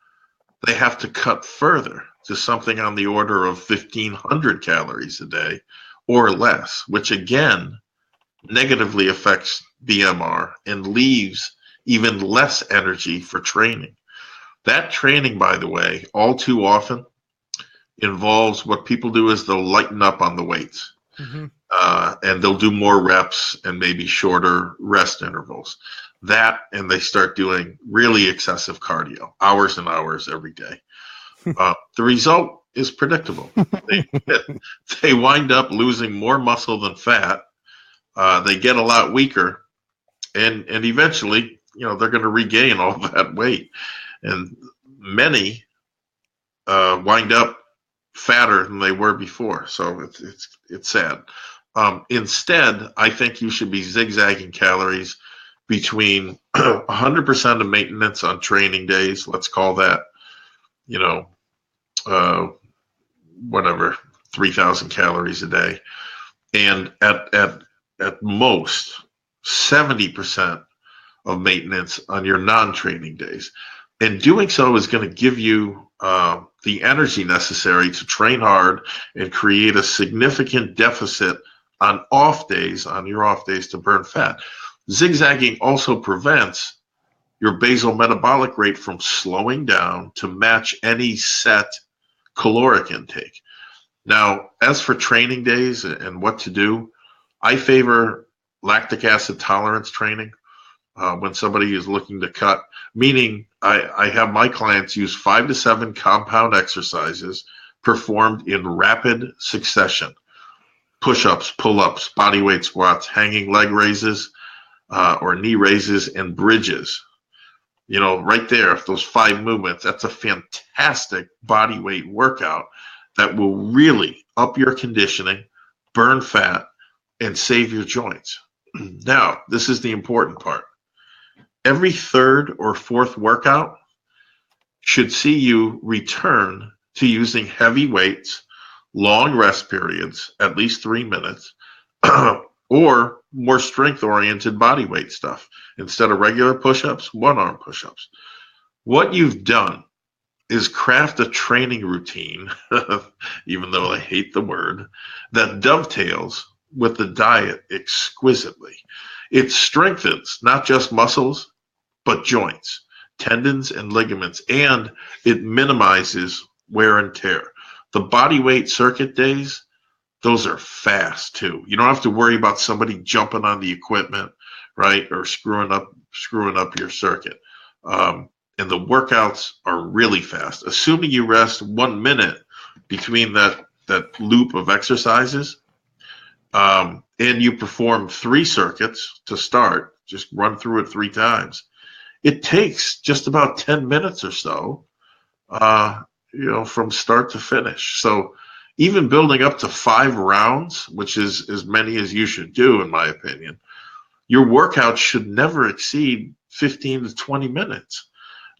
they have to cut further to something on the order of 1,500 calories a day or less, which again negatively affects BMR and leaves even less energy for training. That training, by the way, all too often involves what people do is they'll lighten up on the weights. Mm-hmm. And they'll do more reps and maybe shorter rest intervals. That, and they start doing really excessive cardio, hours and hours every day. The result is predictable. They wind up losing more muscle than fat. They get a lot weaker, and eventually, they're going to regain all that weight. And many wind up fatter than they were before. So it's sad. Instead, I think you should be zigzagging calories between 100% of maintenance on training days. Let's call that, 3,000 calories a day. And at most 70% of maintenance on your non-training days. And doing so is going to give you the energy necessary to train hard and create a significant deficit on your off days to burn fat. Zigzagging also prevents your basal metabolic rate from slowing down to match any set caloric intake. Now, as for training days and what to do, I favor lactic acid tolerance training when somebody is looking to cut, meaning I have my clients use 5 to 7 compound exercises performed in rapid succession. Push-ups, pull-ups, bodyweight squats, hanging leg raises, or knee raises, and bridges. Right there, those 5 movements, that's a fantastic body weight workout that will really up your conditioning, burn fat, and save your joints. Now, this is the important part. Every third or fourth workout, should see you return to using heavy weights, long rest periods, at least 3 minutes, or more strength-oriented body weight stuff. Instead of regular push-ups, one-arm push-ups. What you've done is craft a training routine, even though I hate the word, that dovetails with the diet exquisitely. It strengthens not just muscles, but joints, tendons, and ligaments, and it minimizes wear and tear. The body weight circuit days, those are fast too. You don't have to worry about somebody jumping on the equipment, right, or screwing up your circuit. And the workouts are really fast. Assuming you rest 1 minute between that loop of exercises, and you perform 3 circuits to start, just run through it 3 times. It takes just about 10 minutes or so, from start to finish. So even building up to 5 rounds, which is as many as you should do, in my opinion, your workout should never exceed 15 to 20 minutes.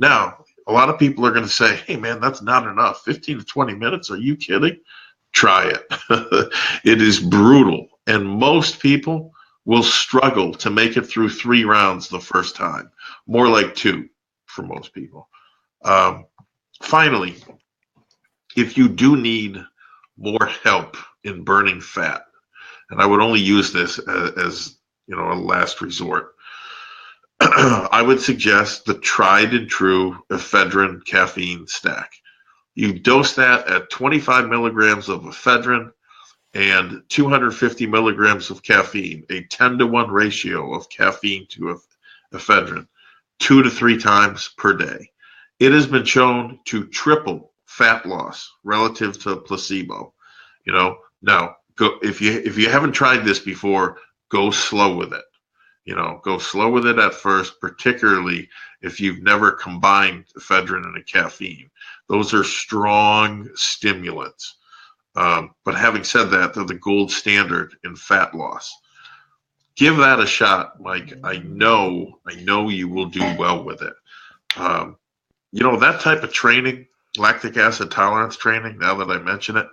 Now, a lot of people are going to say, hey, man, that's not enough. 15 to 20 minutes? Are you kidding? Try it. It is brutal. And most people will struggle to make it through 3 rounds the first time. More like 2 for most people. Finally, if you do need more help in burning fat, and I would only use this as a last resort, I would suggest the tried and true ephedrine caffeine stack. You dose that at 25 milligrams of ephedrine and 250 milligrams of caffeine, a 10-to-1 ratio of caffeine to ephedrine, 2 to 3 times per day. It has been shown to triple fat loss relative to placebo. Now if you haven't tried this before, go slow with it. Go slow with it at first, particularly if you've never combined ephedrine and a caffeine. Those are strong stimulants. But having said that, they're the gold standard in fat loss. Give that a shot, Mike. I know you will do well with it. That type of training, lactic acid tolerance training, now that I mention it,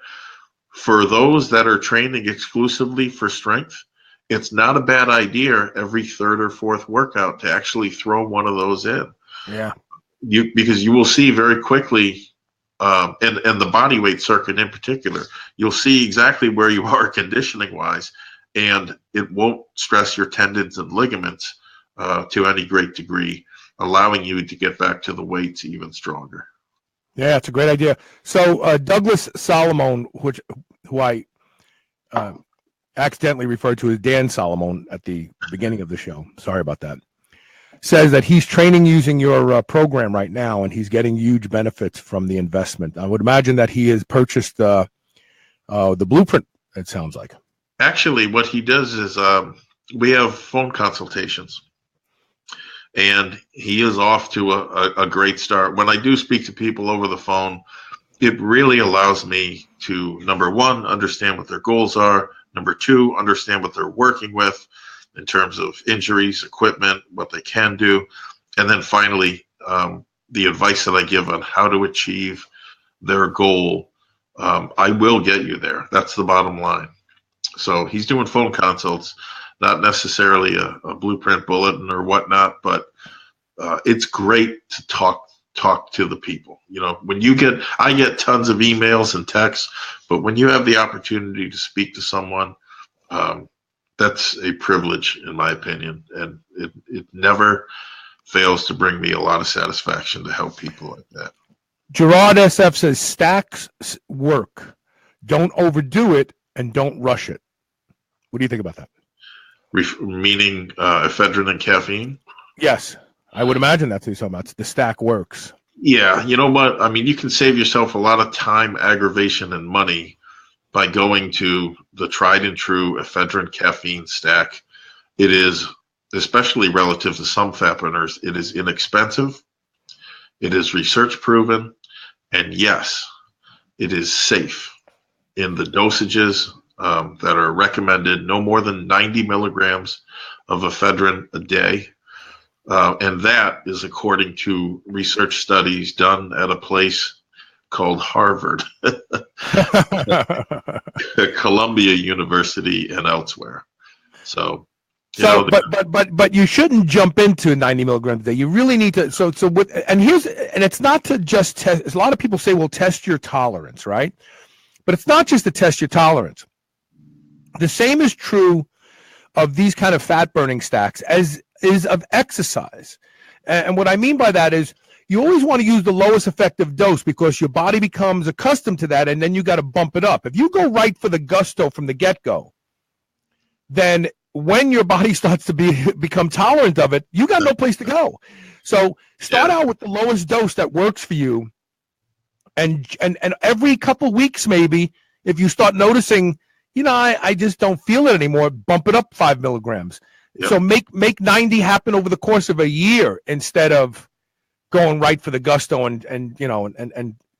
for those that are training exclusively for strength, it's not a bad idea every 3rd or 4th workout to actually throw one of those in. Yeah. Because you will see very quickly, and the body weight circuit in particular, you'll see exactly where you are conditioning wise, and it won't stress your tendons and ligaments to any great degree, allowing you to get back to the weights even stronger. Yeah, it's a great idea. So Douglas Solomon, who I accidentally referred to as Dan Solomon at the beginning of the show, sorry about that, says that he's training using your program right now, and he's getting huge benefits from the investment. I would imagine that he has purchased the BluePrint, it sounds like. Actually, what he does is we have phone consultations, and he is off to a great start. When I do speak to people over the phone, it really allows me to, number 1, understand what their goals are. Number 2, understand what they're working with in terms of injuries, equipment, what they can do. And then finally, the advice that I give on how to achieve their goal. I will get you there. That's the bottom line. So he's doing phone consults, not necessarily a BluePrint bulletin or whatnot, but it's great to talk to the people. When I get tons of emails and texts, but when you have the opportunity to speak to someone, that's a privilege in my opinion. And it never fails to bring me a lot of satisfaction to help people like that. Gerard SF says stacks work. Don't overdo it and don't rush it. What do you think about that? Meaning ephedrine and caffeine? Yes. I would imagine that's what you're talking about. The stack works. Yeah, you know what? I mean, you can save yourself a lot of time, aggravation, and money by going to the tried and true ephedrine caffeine stack. It is, especially relative to some fat burners, it is inexpensive. It is research proven. And yes, it is safe in the dosages that are recommended, no more than 90 milligrams of ephedrine a day. And that is according to research studies done at a place called Harvard, Columbia University, and elsewhere. But you shouldn't jump into 90 milligrams a day. You really need to. And it's not to just test. A lot of people say, well, test your tolerance, right? But it's not just to test your tolerance. The same is true of these kind of fat burning stacks as is of exercise. And what I mean by that is you always want to use the lowest effective dose because your body becomes accustomed to that, and then you got to bump it up. If you go right for the gusto from the get-go, then when your body starts to become tolerant of it, you got no place to go. So start out with the lowest dose that works for you, and every couple weeks maybe, if you start noticing, I just don't feel it anymore, bump it up 5 milligrams. Yep. So make 90 happen over the course of a year instead of going right for the gusto and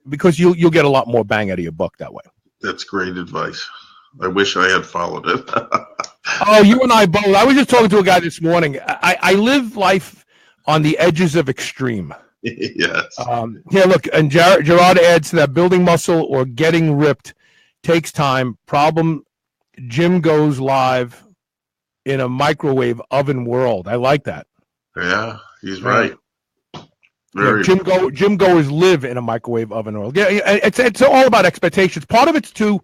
because you'll get a lot more bang out of your buck that way. That's great advice. I wish I had followed it. Oh, you and I both. I was just talking to a guy this morning. I live life on the edges of extreme. Yes. Here, look, and Gerard adds to that, building muscle or getting ripped takes time. Problem, Jim goes live in a microwave oven world. I like that. Yeah, he's right. Gym goers live in a microwave oven world. Yeah, it's all about expectations. Part of it's too,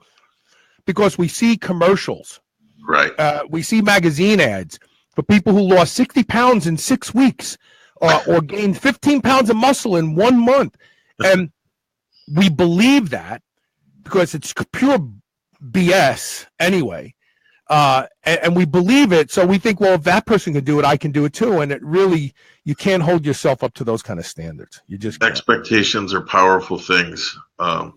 because we see commercials. Right. We see magazine ads for people who lost 60 pounds in 6 weeks or gained 15 pounds of muscle in 1 month. And we believe that because it's pure BS anyway. And we believe it. So we think, well, if that person can do it, I can do it too. And it really, you can't hold yourself up to those kind of standards. You just can't. Expectations are powerful things. And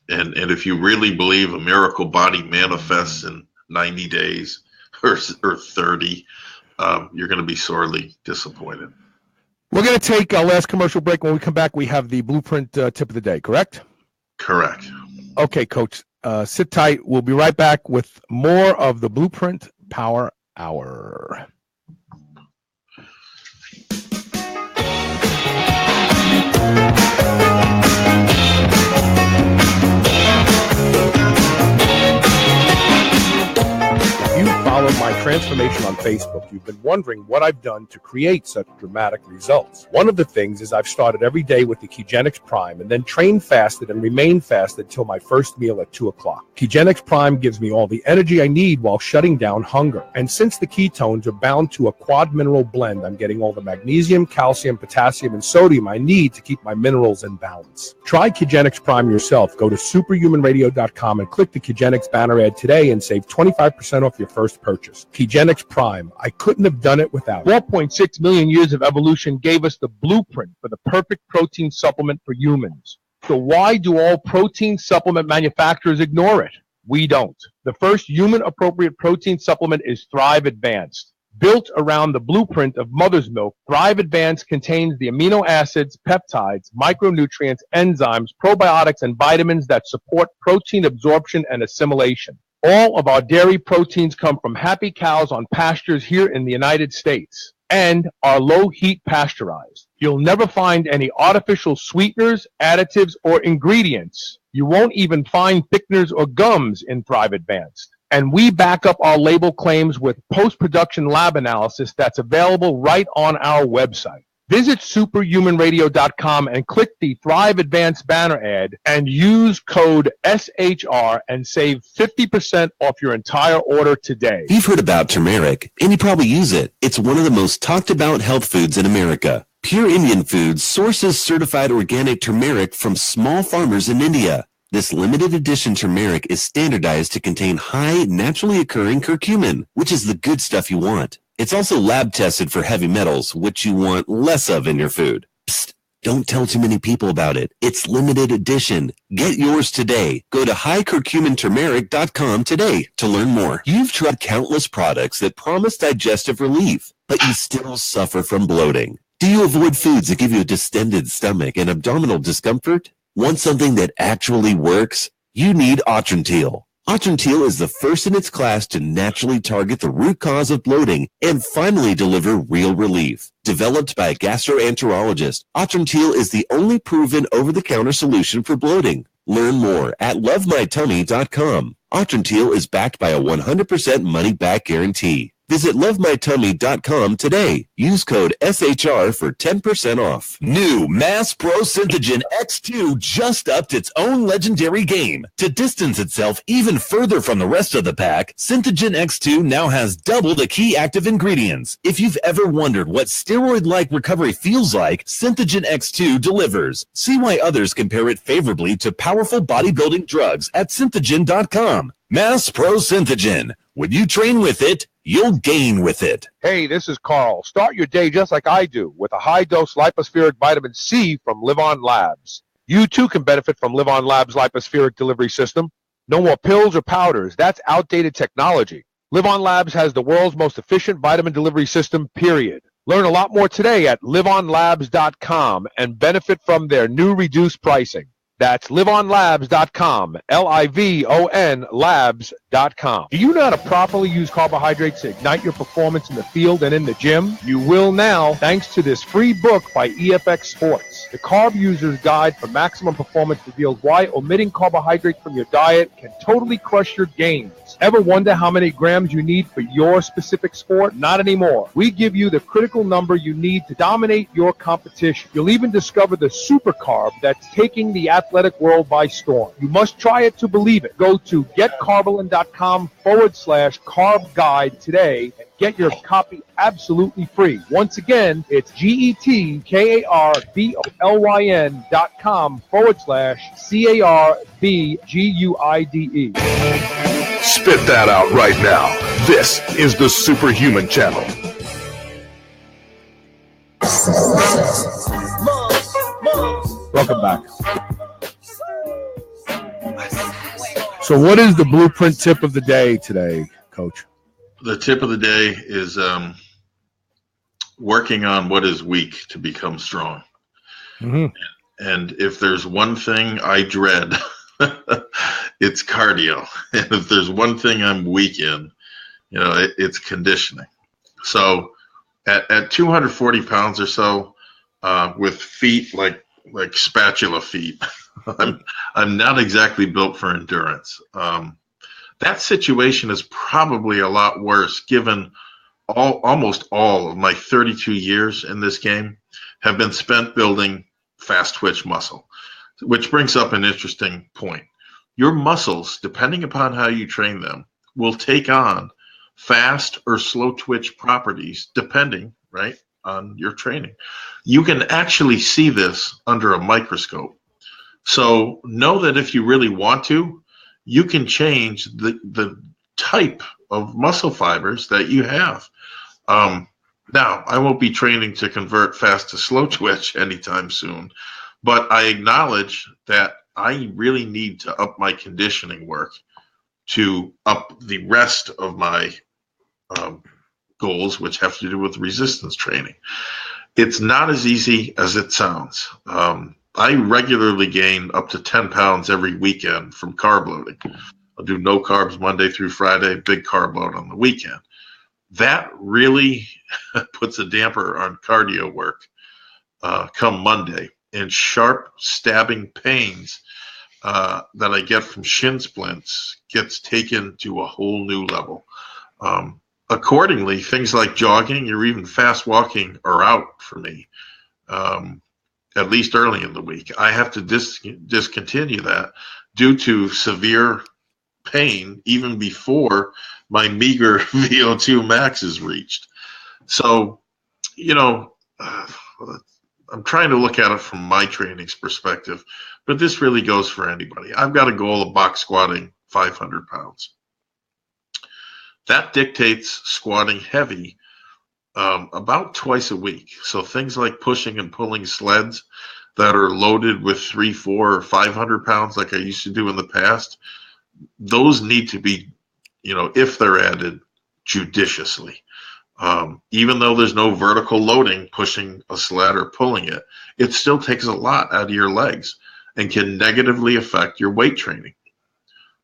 if you really believe a miracle body manifests in 90 days or 30, you're going to be sorely disappointed. We're going to take our last commercial break. When we come back, we have the Blueprint tip of the day, correct? Correct. Okay, Coach, sit tight. We'll be right back with more of the Blueprint Power Hour. Followed my transformation on Facebook, you've been wondering what I've done to create such dramatic results. One of the things is I've started every day with the Kegenics Prime and then trained fasted and remained fasted till my first meal at 2 o'clock. Kegenics Prime gives me all the energy I need while shutting down hunger. And since the ketones are bound to a quad mineral blend, I'm getting all the magnesium, calcium, potassium, and sodium I need to keep my minerals in balance. Try Kegenics Prime yourself. Go to superhumanradio.com and click the Kegenics banner ad today and save 25% off your first purchase. Kegenics Prime. I couldn't have done it without. 4.6 million years of evolution gave us the blueprint for the perfect protein supplement for humans. So why do all protein supplement manufacturers ignore it? We don't. The first human-appropriate protein supplement is Thrive Advanced. Built around the blueprint of mother's milk, Thrive Advanced contains the amino acids, peptides, micronutrients, enzymes, probiotics, and vitamins that support protein absorption and assimilation. All of our dairy proteins come from happy cows on pastures here in the United States and are low-heat pasteurized. You'll never find any artificial sweeteners, additives, or ingredients. You won't even find thickeners or gums in Thrive Advanced. And we back up our label claims with post-production lab analysis that's available right on our website. Visit superhumanradio.com and click the Thrive Advanced banner ad and use code SHR and save 50% off your entire order today. You've heard about turmeric, and you probably use it. It's one of the most talked about health foods in America. Pure Indian Foods sources certified organic turmeric from small farmers in India. This limited edition turmeric is standardized to contain high, naturally occurring curcumin, which is the good stuff you want. It's also lab tested for heavy metals, which you want less of in your food. Psst, don't tell too many people about it. It's limited edition. Get yours today. Go to highcurcuminturmeric.com today to learn more. You've tried countless products that promise digestive relief, but you still suffer from bloating. Do you avoid foods that give you a distended stomach and abdominal discomfort? Want something that actually works? You need Atrantil. Atrantil is the first in its class to naturally target the root cause of bloating and finally deliver real relief. Developed by a gastroenterologist, Atrantil is the only proven over-the-counter solution for bloating. Learn more at lovemytummy.com. Atrantil is backed by a 100% money-back guarantee. Visit lovemytummy.com today. Use code SHR for 10% off. New Mass Pro Synthogen X2 just upped its own legendary game. To distance itself even further from the rest of the pack, Synthogen X2 now has double the key active ingredients. If you've ever wondered what steroid-like recovery feels like, Synthogen X2 delivers. See why others compare it favorably to powerful bodybuilding drugs at synthogen.com. Mass Pro Synthogen. When you train with it, you'll gain with it. Hey, this is Carl. Start your day just like I do with a high-dose lipospheric vitamin C from Live On Labs. You too can benefit from Live On Labs' lipospheric delivery system. No more pills or powders. That's outdated technology. Live On Labs has the world's most efficient vitamin delivery system, period. Learn a lot more today at liveonlabs.com and benefit from their new reduced pricing. That's liveonlabs.com, Livon labs.com. Do you know how to properly use carbohydrates to ignite your performance in the field and in the gym? You will now, thanks to this free book by EFX Sports. The Carb User's Guide for Maximum Performance reveals why omitting carbohydrates from your diet can totally crush your gains. Ever wonder how many grams you need for your specific sport? Not anymore. We give you the critical number you need to dominate your competition. You'll even discover the super carb that's taking the athletic world by storm. You must try it to believe it. Go to getcarbolin.com/carb guide today and get your copy absolutely free. Once again, it's getkarbolin.com/CARBGUIDE. Spit that out right now. This is the Superhuman Channel. Welcome back. So what is the blueprint tip of the day today, Coach? The tip of the day is working on what is weak to become strong. Mm-hmm. And if there's one thing I dread, it's cardio. And if there's one thing I'm weak in, it's conditioning. So at 240 pounds or so, with feet like spatula feet, I'm not exactly built for endurance. That situation is probably a lot worse given almost all of my 32 years in this game have been spent building fast twitch muscle, which brings up an interesting point. Your muscles, depending upon how you train them, will take on fast or slow twitch properties depending, right, on your training. You can actually see this under a microscope. So know that if you really want to, you can change the type of muscle fibers that you have. Now, I won't be training to convert fast to slow twitch anytime soon, but I acknowledge that I really need to up my conditioning work to up the rest of my goals, which have to do with resistance training. It's not as easy as it sounds. I regularly gain up to 10 pounds every weekend from carb loading. I'll do no carbs Monday through Friday, big carb load on the weekend. That really puts a damper on cardio work come Monday. And sharp stabbing pains that I get from shin splints gets taken to a whole new level. Accordingly, things like jogging or even fast walking are out for me, at least early in the week. I have to discontinue that due to severe pain even before my meager VO2 max is reached. So, I'm trying to look at it from my training's perspective, but this really goes for anybody. I've got a goal of box squatting 500 pounds. That dictates squatting heavy about twice a week. So things like pushing and pulling sleds that are loaded with 300, 400, or 500 pounds like I used to do in the past, those need to be, if they're added, judiciously. Even though there's no vertical loading, pushing a sled or pulling it, it still takes a lot out of your legs and can negatively affect your weight training.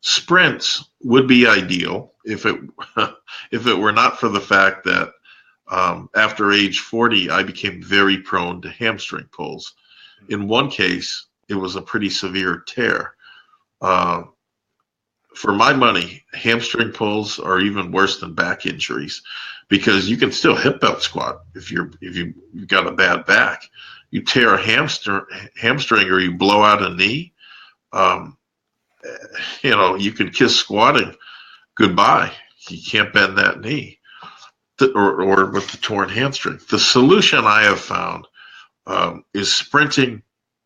Sprints would be ideal if it were not for the fact that after age 40, I became very prone to hamstring pulls. In one case, it was a pretty severe tear. For my money, hamstring pulls are even worse than back injuries because you can still hip belt squat if you've got a bad back. You tear a hamstring or you blow out a knee, you can kiss squatting goodbye. You can't bend that knee, or with the torn hamstring. The solution I have found is sprinting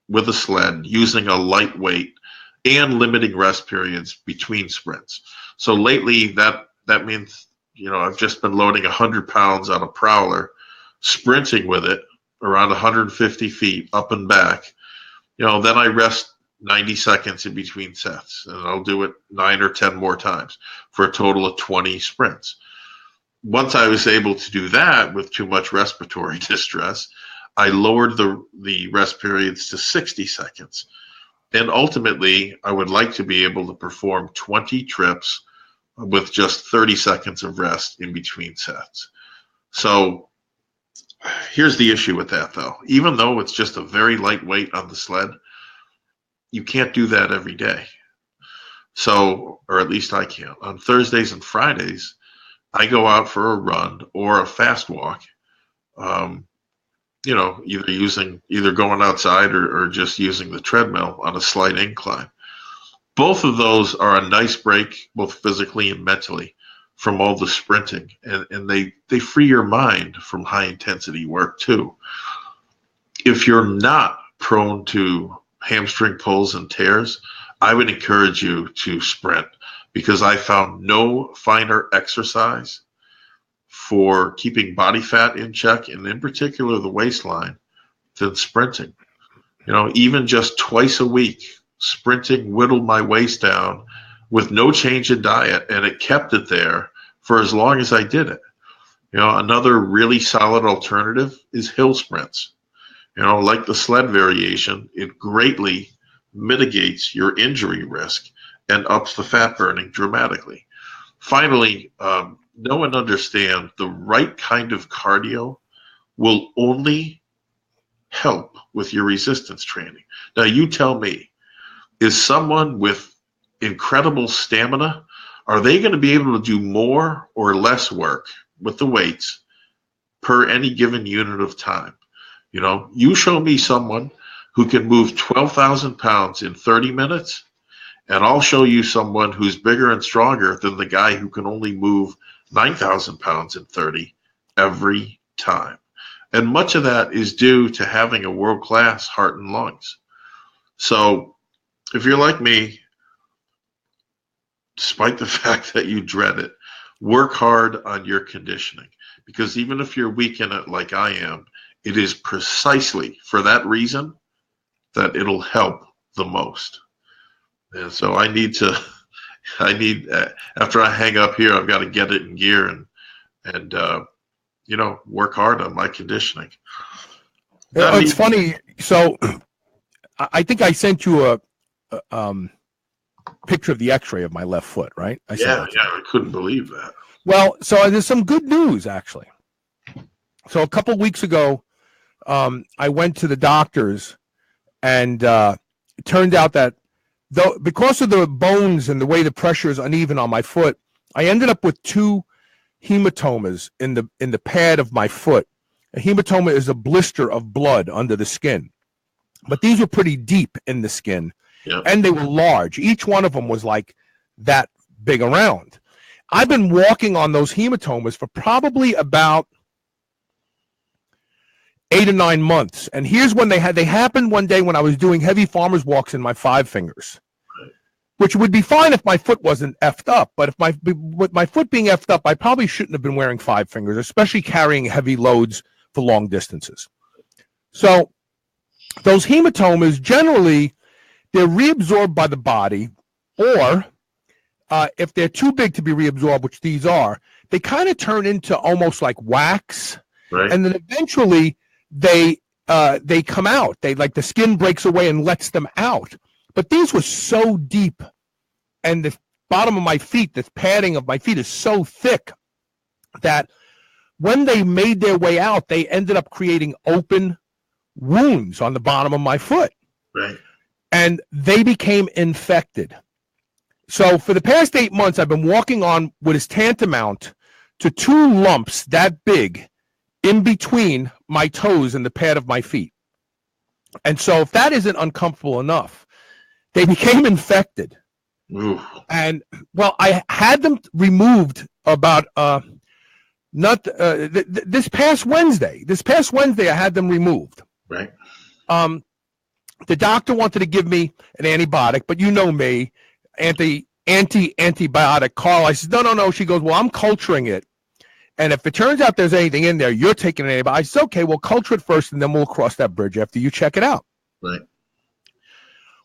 with a sled using a lightweight and limiting rest periods between sprints. So lately, that means I've just been loading 100 pounds on a prowler, sprinting with it around 150 feet up and back. Then I rest 90 seconds in between sets, and I'll do it 9 or 10 more times for a total of 20 sprints. Once I was able to do that with too much respiratory distress, I lowered the rest periods to 60 seconds. And ultimately, I would like to be able to perform 20 trips with just 30 seconds of rest in between sets. So here's the issue with that, though. Even though it's just a very light weight on the sled, you can't do that every day. So, or at least I can't. On Thursdays and Fridays, I go out for a run or a fast walk, either going outside or just using the treadmill on a slight incline. Both of those are a nice break, both physically and mentally, from all the sprinting. And they free your mind from high intensity work too. If you're not prone to hamstring pulls and tears, I would encourage you to sprint, because I found no finer exercise for keeping body fat in check, and in particular the waistline, than sprinting. Even just twice a week, sprinting whittled my waist down with no change in diet, and it kept it there for as long as I did it. Another really solid alternative is hill sprints. Like the sled variation, it greatly mitigates your injury risk and ups the fat burning dramatically. Finally, know and understand the right kind of cardio will only help with your resistance training. Now, you tell me, is someone with incredible stamina, are they going to be able to do more or less work with the weights per any given unit of time? You show me someone who can move 12,000 pounds in 30 minutes, and I'll show you someone who's bigger and stronger than the guy who can only move 9,000 pounds in 30 every time. And much of that is due to having a world-class heart and lungs. So if you're like me, despite the fact that you dread it, work hard on your conditioning, because even if you're weak in it like I am, it is precisely for that reason that it'll help the most. And so I need after I hang up here, I've got to get it in gear and work hard on my conditioning. It's funny. So I think I sent you a picture of the x-ray of my left foot, right? I couldn't believe that. Well, so there's some good news, actually. So a couple weeks ago, I went to the doctors, and it turned out that because of the bones and the way the pressure is uneven on my foot, I ended up with 2 hematomas in the pad of my foot. A hematoma is a blister of blood under the skin, but these were pretty deep in the skin, and they were large. Each one of them was like that big around. I've been walking on those hematomas for probably about 8 or 9 months. And here's when they happened one day when I was doing heavy farmer's walks in my 5 fingers, which would be fine if my foot wasn't effed up. But with my foot being effed up, I probably shouldn't have been wearing 5 fingers, especially carrying heavy loads for long distances. So those hematomas, generally, they're reabsorbed by the body, or if they're too big to be reabsorbed, which these are, they kind of turn into almost like wax. Right. And then eventually they come out. The skin breaks away and lets them out. But these were so deep and the bottom of my feet, the padding of my feet is so thick that when they made their way out, they ended up creating open wounds on the bottom of my foot. Right. And they became infected. So for the past 8 months, I've been walking on what is tantamount to 2 lumps that big in between my toes and the pad of my feet. And so if that isn't uncomfortable enough, they became infected. Ooh. And, well, I had them removed about this past Wednesday. This past Wednesday, I had them removed. Right. The doctor wanted to give me an antibiotic, but you know me, antibiotic. Carl, I said, no. She goes, well, I'm culturing it. And if it turns out there's anything in there, you're taking an antibiotic. I said, okay, well, culture it first, and then we'll cross that bridge after you check it out. Right.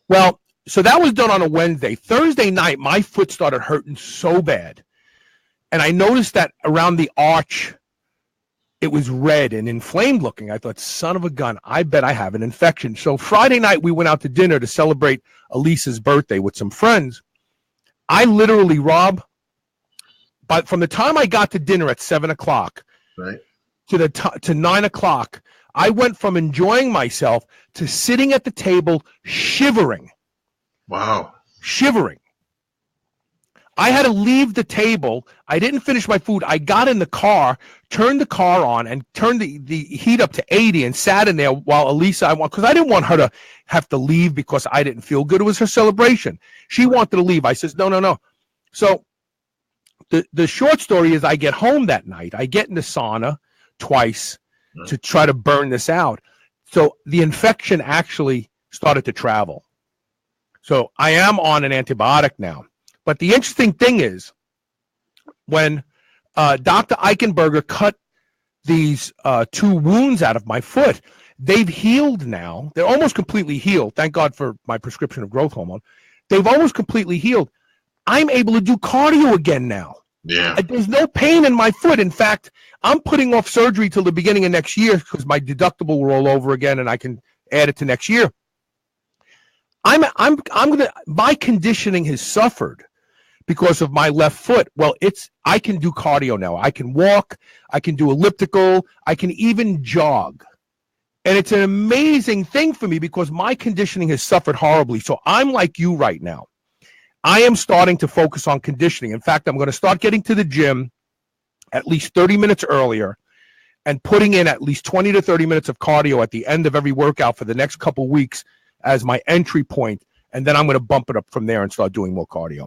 Well, so that was done on a Wednesday. Thursday night, my foot started hurting so bad. And I noticed that around the arch, it was red and inflamed looking. I thought, son of a gun, I bet I have an infection. So Friday night, we went out to dinner to celebrate Elisa's birthday with some friends. I literally, Rob, but from the time I got to dinner at 7 o'clock right. to 9 o'clock, I went from enjoying myself to sitting at the table shivering. Wow. Shivering. I had to leave the table. I didn't finish my food. I got in the car, turned the car on, and turned the heat up to 80 and sat in there while Elisa, because I didn't want her to have to leave because I didn't feel good. It was her celebration. She wanted to leave. I says, no. So the short story is I get home that night. I get in the sauna twice to try to burn this out. So the infection actually started to travel. So I am on an antibiotic now. But the interesting thing is when Dr. Eichenberger cut these 2 wounds out of my foot, they've healed now. They're almost completely healed. Thank God for my prescription of growth hormone. They've almost completely healed. I'm able to do cardio again now. Yeah. There's no pain in my foot. In fact, I'm putting off surgery till the beginning of next year because my deductible will roll over again and I can add it to next year. My conditioning has suffered because of my left foot. Well, I can do cardio now. I can walk, I can do elliptical, I can even jog. And it's an amazing thing for me because my conditioning has suffered horribly. So I'm like you right now. I am starting to focus on conditioning. In fact, I'm going to start getting to the gym at least 30 minutes earlier and putting in at least 20 to 30 minutes of cardio at the end of every workout for the next couple weeks as my entry point. And then I'm going to bump it up from there and start doing more cardio.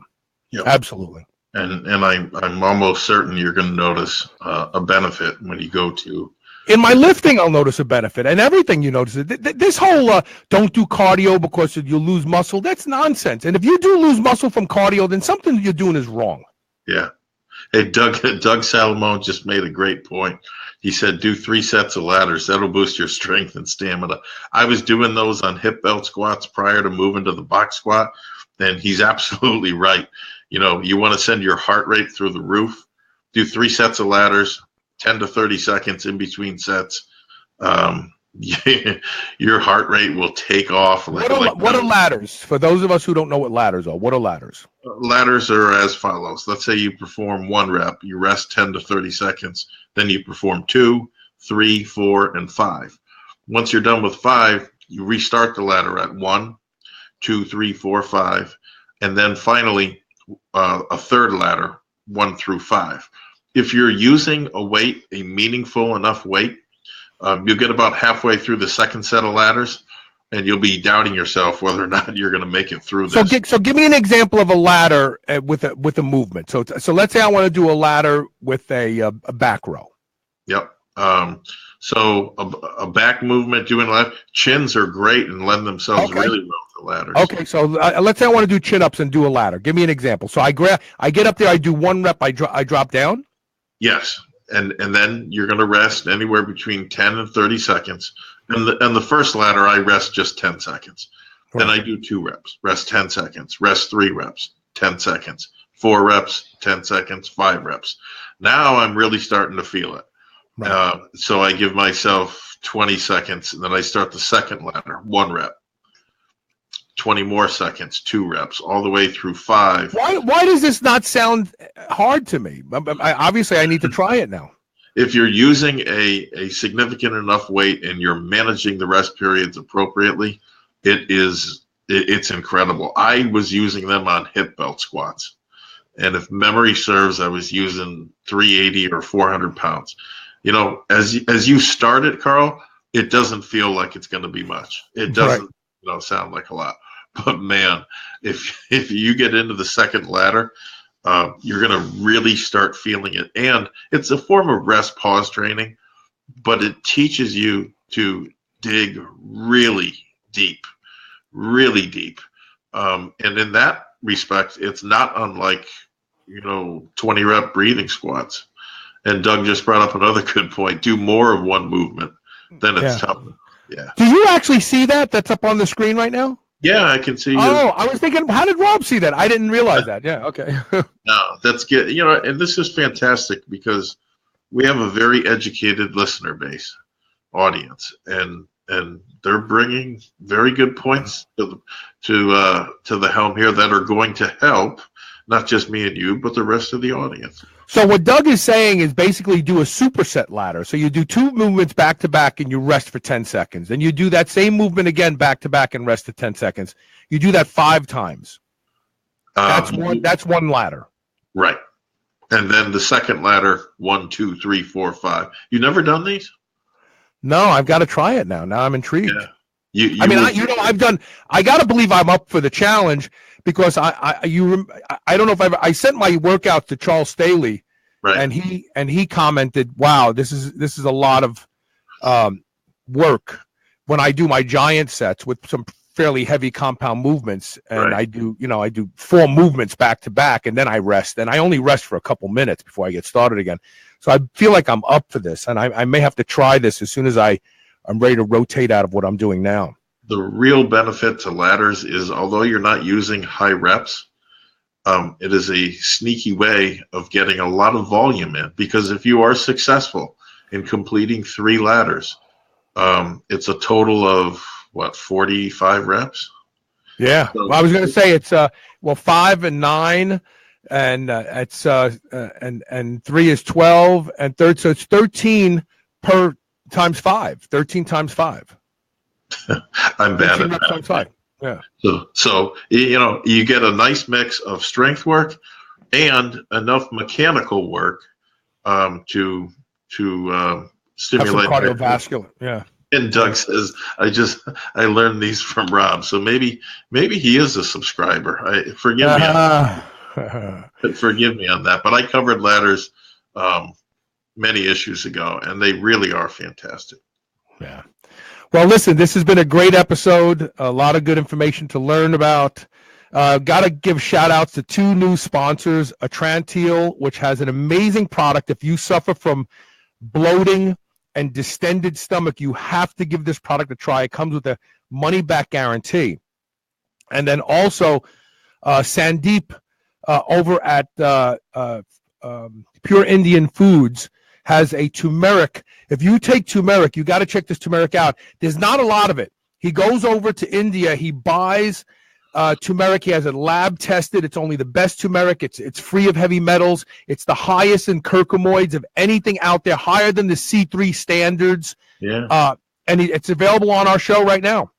Yep. Absolutely. And I'm almost certain you're going to notice a benefit when you go to. In my lifting, I'll notice a benefit. And everything you notice. This whole don't do cardio because you'll lose muscle, that's nonsense. And if you do lose muscle from cardio, then something you're doing is wrong. Yeah. Hey, Doug Salamone just made a great point. He said, do 3 sets of ladders. That'll boost your strength and stamina. I was doing those on hip belt squats prior to moving to the box squat. And he's absolutely right. You know, you want to send your heart rate through the roof. Do 3 sets of ladders, 10 to 30 seconds in between sets. Your heart rate will take off. What are ladders? For those of us who don't know what ladders are, what are ladders? Ladders are as follows. Let's say you perform 1 rep, you rest 10 to 30 seconds, then you perform 2, 3, 4, and 5. Once you're done with 5, you restart the ladder at 1, 2, 3, 4, 5, and then finally a third ladder, 1 through 5. If you're using a weight, a meaningful enough weight, you'll get about halfway through the second set of ladders, and you'll be doubting yourself whether or not you're going to make it through this. So give me an example of a ladder with a movement. So let's say I want to do a ladder with a back row. Yep. So a back movement, doing left, chins are great and lend themselves really well to ladders. Okay, so let's say I want to do chin-ups and do a ladder. Give me an example. So I get up there, I do 1 rep, I drop down? Yes, and then you're going to rest anywhere between 10 and 30 seconds. And the first ladder, I rest just 10 seconds. Right. Then I do 2 reps, rest 10 seconds, rest 3 reps, 10 seconds, 4 reps, 10 seconds, 5 reps. Now I'm really starting to feel it. Right. So I give myself 20 seconds, and then I start the second ladder, 1 rep, 20 more seconds, 2 reps, all the way through 5. Why does this not sound hard to me? Obviously, I need to try it now. If you're using a significant enough weight and you're managing the rest periods appropriately, it's incredible. I was using them on hip belt squats. And if memory serves, I was using 380 or 400 pounds. You know, as you start it, Carl, it doesn't feel like it's going to be much. It doesn't, sound like a lot. But man, if you get into the second ladder, you're going to really start feeling it. And it's a form of rest pause training, but it teaches you to dig really deep. And in that respect, it's not unlike, 20 rep breathing squats. And Doug just brought up another good point. Do more of one movement, then it's tough. Yeah. Do you actually see that? That's up on the screen right now? Yeah, I can see. Oh, I was thinking, how did Rob see that? I didn't realize that. Yeah, okay. No, that's good. And this is fantastic because we have a very educated listener base, audience, and they're bringing very good points to the helm here that are going to help not just me and you, but the rest of the audience. So what Doug is saying is basically do a superset ladder. So you do 2 movements back to back and you rest for 10 seconds. Then you do that same movement again back to back and rest for 10 seconds. You do that 5 times. That's one ladder. Right. And then the second ladder, 1, 2, 3, 4, 5. You never done these? No, I've got to try it now. Now I'm intrigued. Yeah. I got to believe I'm up for the challenge because I don't know if I sent my workouts to Charles Staley, right, and he commented, "Wow, this is a lot of work when I do my giant sets with some fairly heavy compound movements, and I do 4 movements back to back, and then I rest, and I only rest for a couple minutes before I get started again. So I feel like I'm up for this, and I may have to try this as soon as I'm ready to rotate out of what I'm doing now." The real benefit to ladders is, although you're not using high reps, it is a sneaky way of getting a lot of volume in, because if you are successful in completing 3 ladders, it's a total of 45 reps. Yeah, so, well, I was going to say it's 5 and 9, and it's and 3 is 12, and third, so it's 13 per times 5. 13 times 5. I'm bad at that. 5. Yeah. So you get a nice mix of strength work and enough mechanical work to stimulate cardiovascular. Yeah. And Doug says, I learned these from Rob. So maybe he is a subscriber. Forgive me on that. But I covered ladders many issues ago, and they really are fantastic. Yeah. Well, listen, this has been a great episode. A lot of good information to learn about. Got to give shout outs to 2 new sponsors, Atrantil, which has an amazing product. If you suffer from bloating and distended stomach, you have to give this product a try. It comes with a money back guarantee. And then also Sandeep over at Pure Indian Foods has a turmeric. If you take turmeric, you got to check this turmeric out. There's not a lot of it. He goes over to India. He buys turmeric. He has it lab tested. It's only the best turmeric. It's free of heavy metals. It's the highest in curcumoids of anything out there, higher than the C3 standards. Yeah. And it's available on our show right now.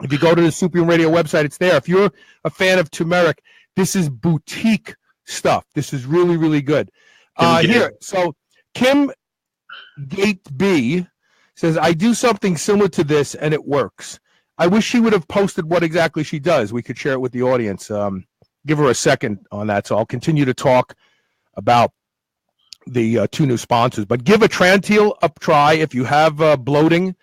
If you go to the Superhuman Radio website, it's there. If you're a fan of turmeric, this is boutique stuff. This is really, really good. So Kim Gate B says, I do something similar to this and it works. I wish she would have posted what exactly she does. We could share it with the audience. Give her a second on that. So I'll continue to talk about the 2 new sponsors. But give Atrantil a try if you have bloating.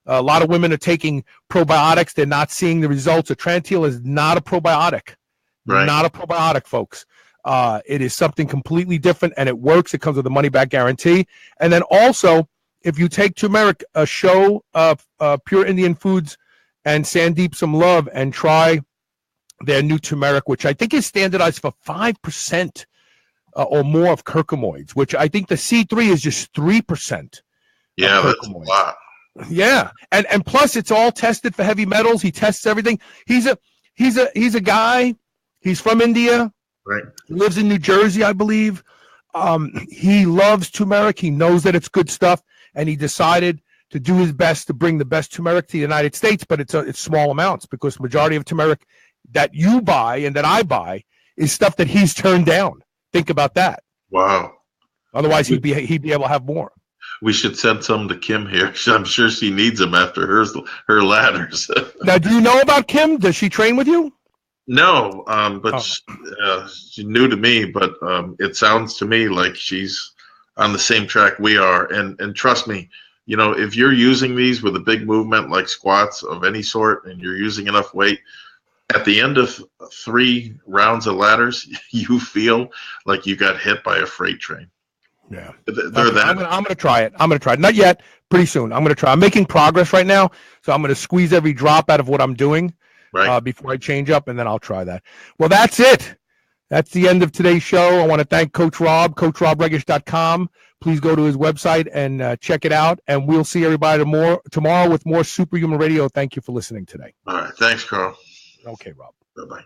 A lot of women are taking probiotics. They're not seeing the results. Atrantil is not a probiotic. Right. Not a probiotic, folks. It is something completely different, and it works. It comes with a money-back guarantee. And then also, if you take turmeric, show Pure Indian Foods and Sandeep some love and try their new turmeric, which I think is standardized for 5% or more of curcumoids, which I think the C3 is just 3%. Yeah, that's a lot. Yeah, and plus it's all tested for heavy metals. He tests everything. He's he's a guy. He's from India. Right. Lives in New Jersey, I believe. He loves turmeric. He knows that it's good stuff, and he decided to do his best to bring the best turmeric to the United States, but it's small amounts because the majority of turmeric that you buy and that I buy is stuff that he's turned down. Think about that. Wow. Otherwise, he'd be able to have more. We should send some to Kim here. I'm sure she needs them after her ladders. Now, do you know about Kim? Does she train with you? No, but she's new to me. But it sounds to me like she's on the same track we are. And trust me, you know, if you're using these with a big movement like squats of any sort, and you're using enough weight, at the end of 3 rounds of ladders, you feel like you got hit by a freight train. Yeah, they're that. I'm gonna try it. Not yet. Pretty soon. I'm gonna try. I'm making progress right now, so I'm gonna squeeze every drop out of what I'm doing before I change up, and then I'll try that. Well, that's it. That's the end of today's show. I want to thank Coach Rob, CoachRobRegish.com. Please go to his website and check it out. And we'll see everybody tomorrow with more Superhuman Radio. Thank you for listening today. All right. Thanks, Carl. Okay, Rob. Bye-bye.